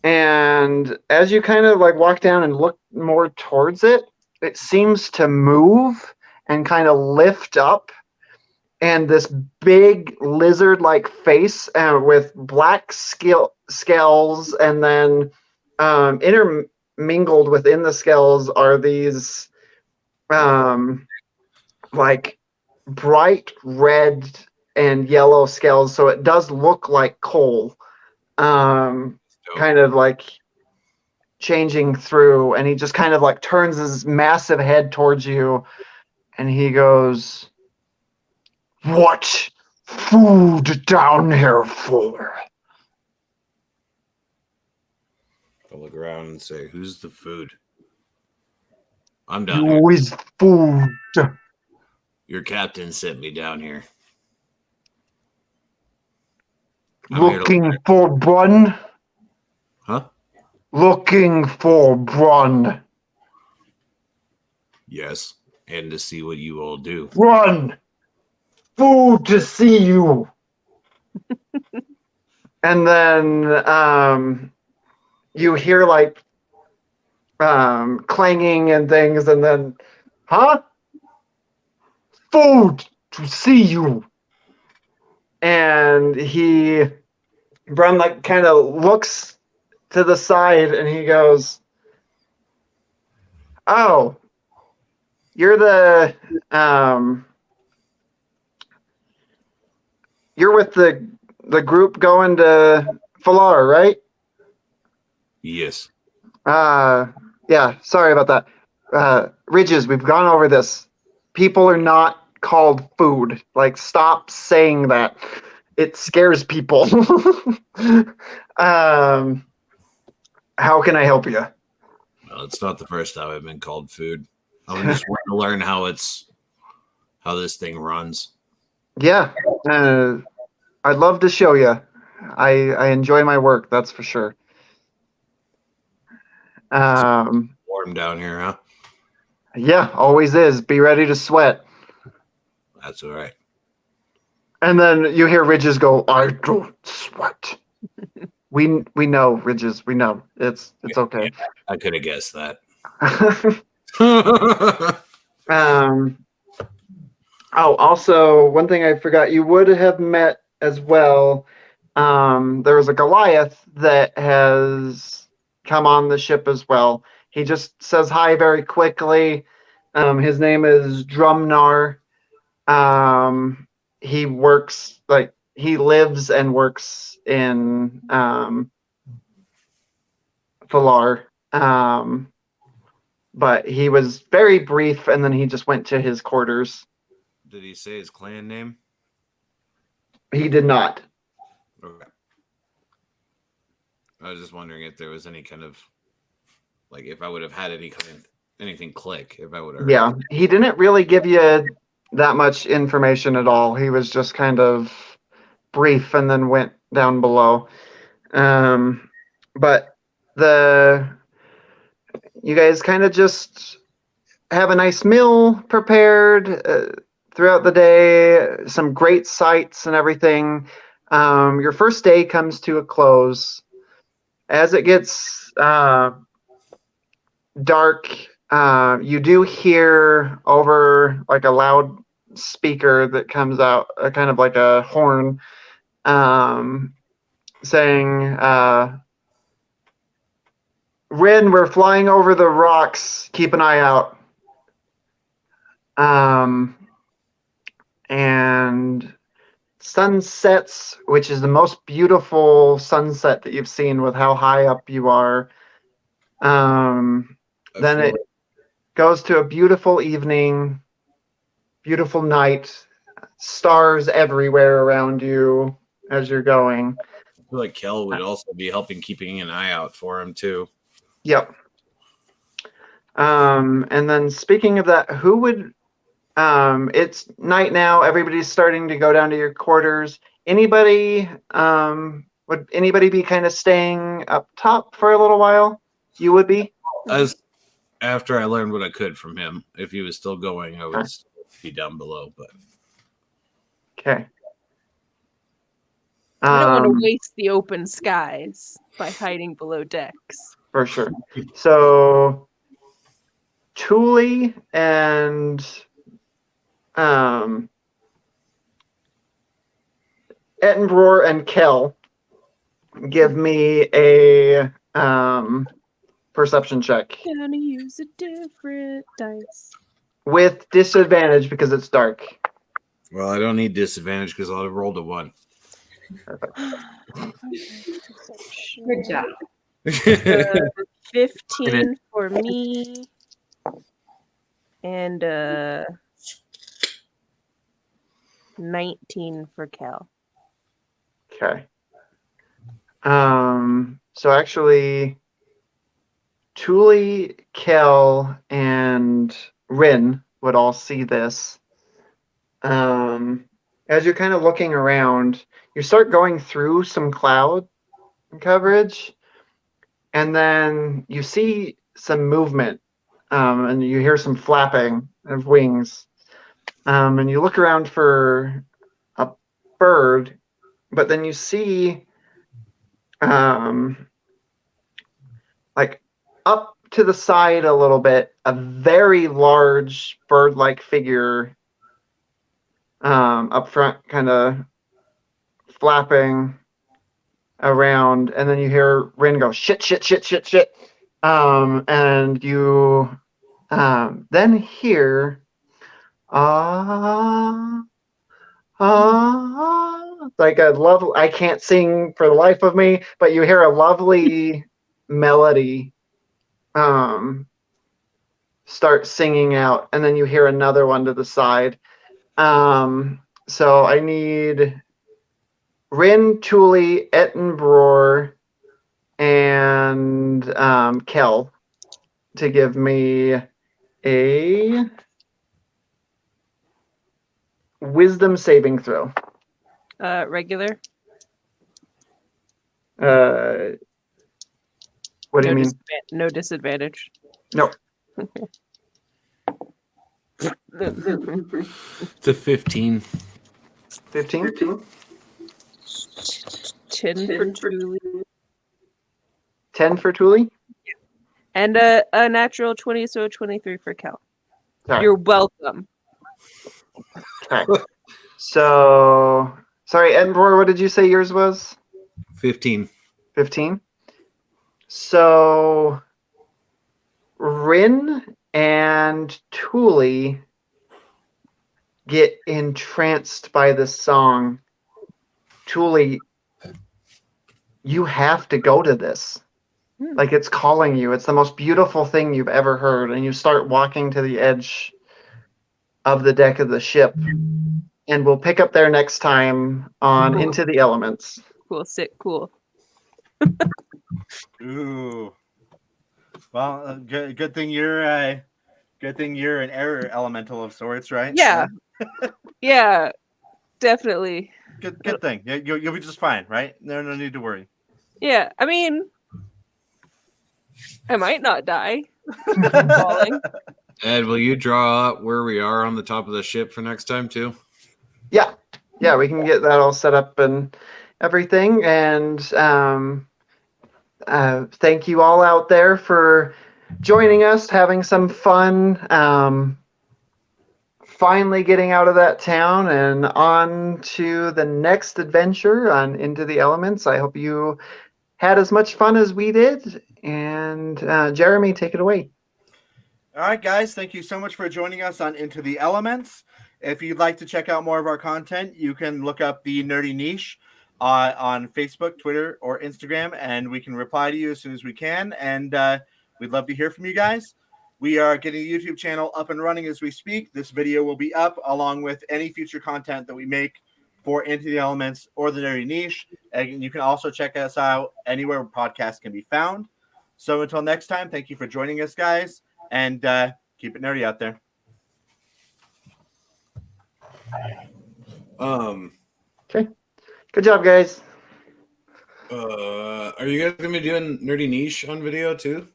And as you kind of like walk down and look more towards it, it seems to move and kind of lift up. And this big lizard-like face with black scales, and then intermingled within the scales are these like bright red and yellow scales. So it does look like coal, kind of like changing through. And he just kind of like turns his massive head towards you, and he goes, "What food down here for?" I'll look around and say, "Who's the food?" I'm down here. Who is food? Your captain sent me down here. I'm here to Looking for Brun? Huh? Looking for Brun. Yes, and to see what you all do. Run! Food to see you. And then you hear like clanging and things, and then, huh? Food to see you. And Brun like kind of looks to the side, and he goes, "Oh, you're you're with the group going to Falar, right?" Yes. Yeah, sorry about that. Ridges, we've gone over this. People are not called food. Like, stop saying that. It scares people. How can I help you? Well, it's not the first time I've been called food. I'm just wanting to learn how this thing runs. Yeah, I'd love to show you. I enjoy my work, that's for sure. Warm down here, huh? Yeah, always is. Be ready to sweat. That's all right. And then you hear Ridges go, "I don't sweat." We know, Ridges. We know. It's okay. I could have guessed that. Also, one thing I forgot, you would have met as well. There was a Goliath that has come on the ship as well. He just says hi very quickly. His name is Drumnar. He lives and works in Falar. But he was very brief, and then he just went to his quarters. Did he say his clan name? He did not. Okay. I was just wondering if there was any kind of, like, if I would have had anything click, if I would have. Yeah, he didn't really give you that much information at all. He was just kind of brief and then went down below. But you guys kind of just have a nice meal prepared throughout the day, some great sights and everything. Your first day comes to a close. As it gets dark, you do hear over like a loud speaker that comes out, kind of like a horn, saying, "Rin, we're flying over the rocks. Keep an eye out." And sunsets, which is the most beautiful sunset that you've seen with how high up you are. Then it goes to a beautiful evening, beautiful night, stars everywhere around you as you're going. I feel like Kel would also be helping keeping an eye out for him too. Yep. And then speaking of that, who would it's night now, everybody's starting to go down to your quarters. Would anybody be kind of staying up top for a little while? You would be? As after I learned what I could from him, if he was still going, I would. be down below. But Okay. We don't want to waste the open skies by hiding below decks. For sure. So Thule and Ettenbroar and Kel give me a perception check Gonna use a different dice. with disadvantage because it's dark. well, I don't need disadvantage because I'll have rolled a 1. Good job. 15 for me. And 19 for Cal. Okay. So actually, Thule, Kel, and Rin would all see this. As you're kind of looking around, you start going through some cloud coverage, and then you see some movement, and you hear some flapping of wings. And you look around for a bird, but then you see like up to the side a little bit, a very large bird-like figure up front, kind of flapping around, and then you hear Rin go shit, shit, shit, shit, shit, and you then hear like a lovely, I can't sing for the life of me, but you hear a lovely melody start singing out, and then you hear another one to the side. So I need Rin, Thule, Ettenbroar, and Kel to give me a wisdom saving throw. Regular. What do you mean? No disadvantage. No. It's a 15. 15? 10 for Thule. 10 for Thule? And a natural 20, so 23 for Cal. Sorry. You're welcome. Okay. So, sorry, Edinburgh, what did you say yours was? 15. 15? So, Rin and Thule get entranced by this song. Thule, you have to go to this. Like, it's calling you. It's the most beautiful thing you've ever heard. And you start walking to the edge of the deck of the ship. And we'll pick up there next time on Cool. Into the Elements. Cool, sick, cool. Ooh. Well, good thing you're an air elemental of sorts, right? Yeah. Yeah, definitely. Good thing. You'll be just fine, right? No need to worry. Yeah, I mean, I might not die. Falling. Ed, will you draw up where we are on the top of the ship for next time too? Yeah, we can get that all set up and everything. And thank you all out there for joining us, having some fun. Finally getting out of that town and on to the next adventure on Into the Elements. I hope you had as much fun as we did. And Jeremy, take it away. All right, guys. Thank you so much for joining us on Into the Elements. If you'd like to check out more of our content, you can look up the Nerdy Niche on Facebook, Twitter, or Instagram, and we can reply to you as soon as we can. And we'd love to hear from you guys. We are getting the YouTube channel up and running as we speak. This video will be up along with any future content that we make for Into the Elements or the Nerdy Niche. And you can also check us out anywhere podcasts can be found. So until next time, thank you for joining us, guys, and keep it nerdy out there. Okay. Good job, guys. Are you guys gonna be doing Nerdy Niche on video too?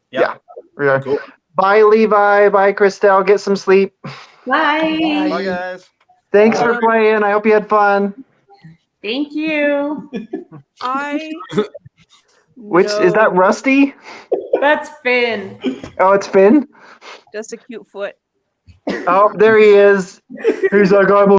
Yeah. We are. Cool. Bye, Levi. Bye, Christelle. Get some sleep. Bye. Bye, guys. Thanks for playing. I hope you had fun. Thank you. Which is that Rusty? That's Finn. Oh, it's Finn? That's a cute foot. Oh, there he is. He's like, I'm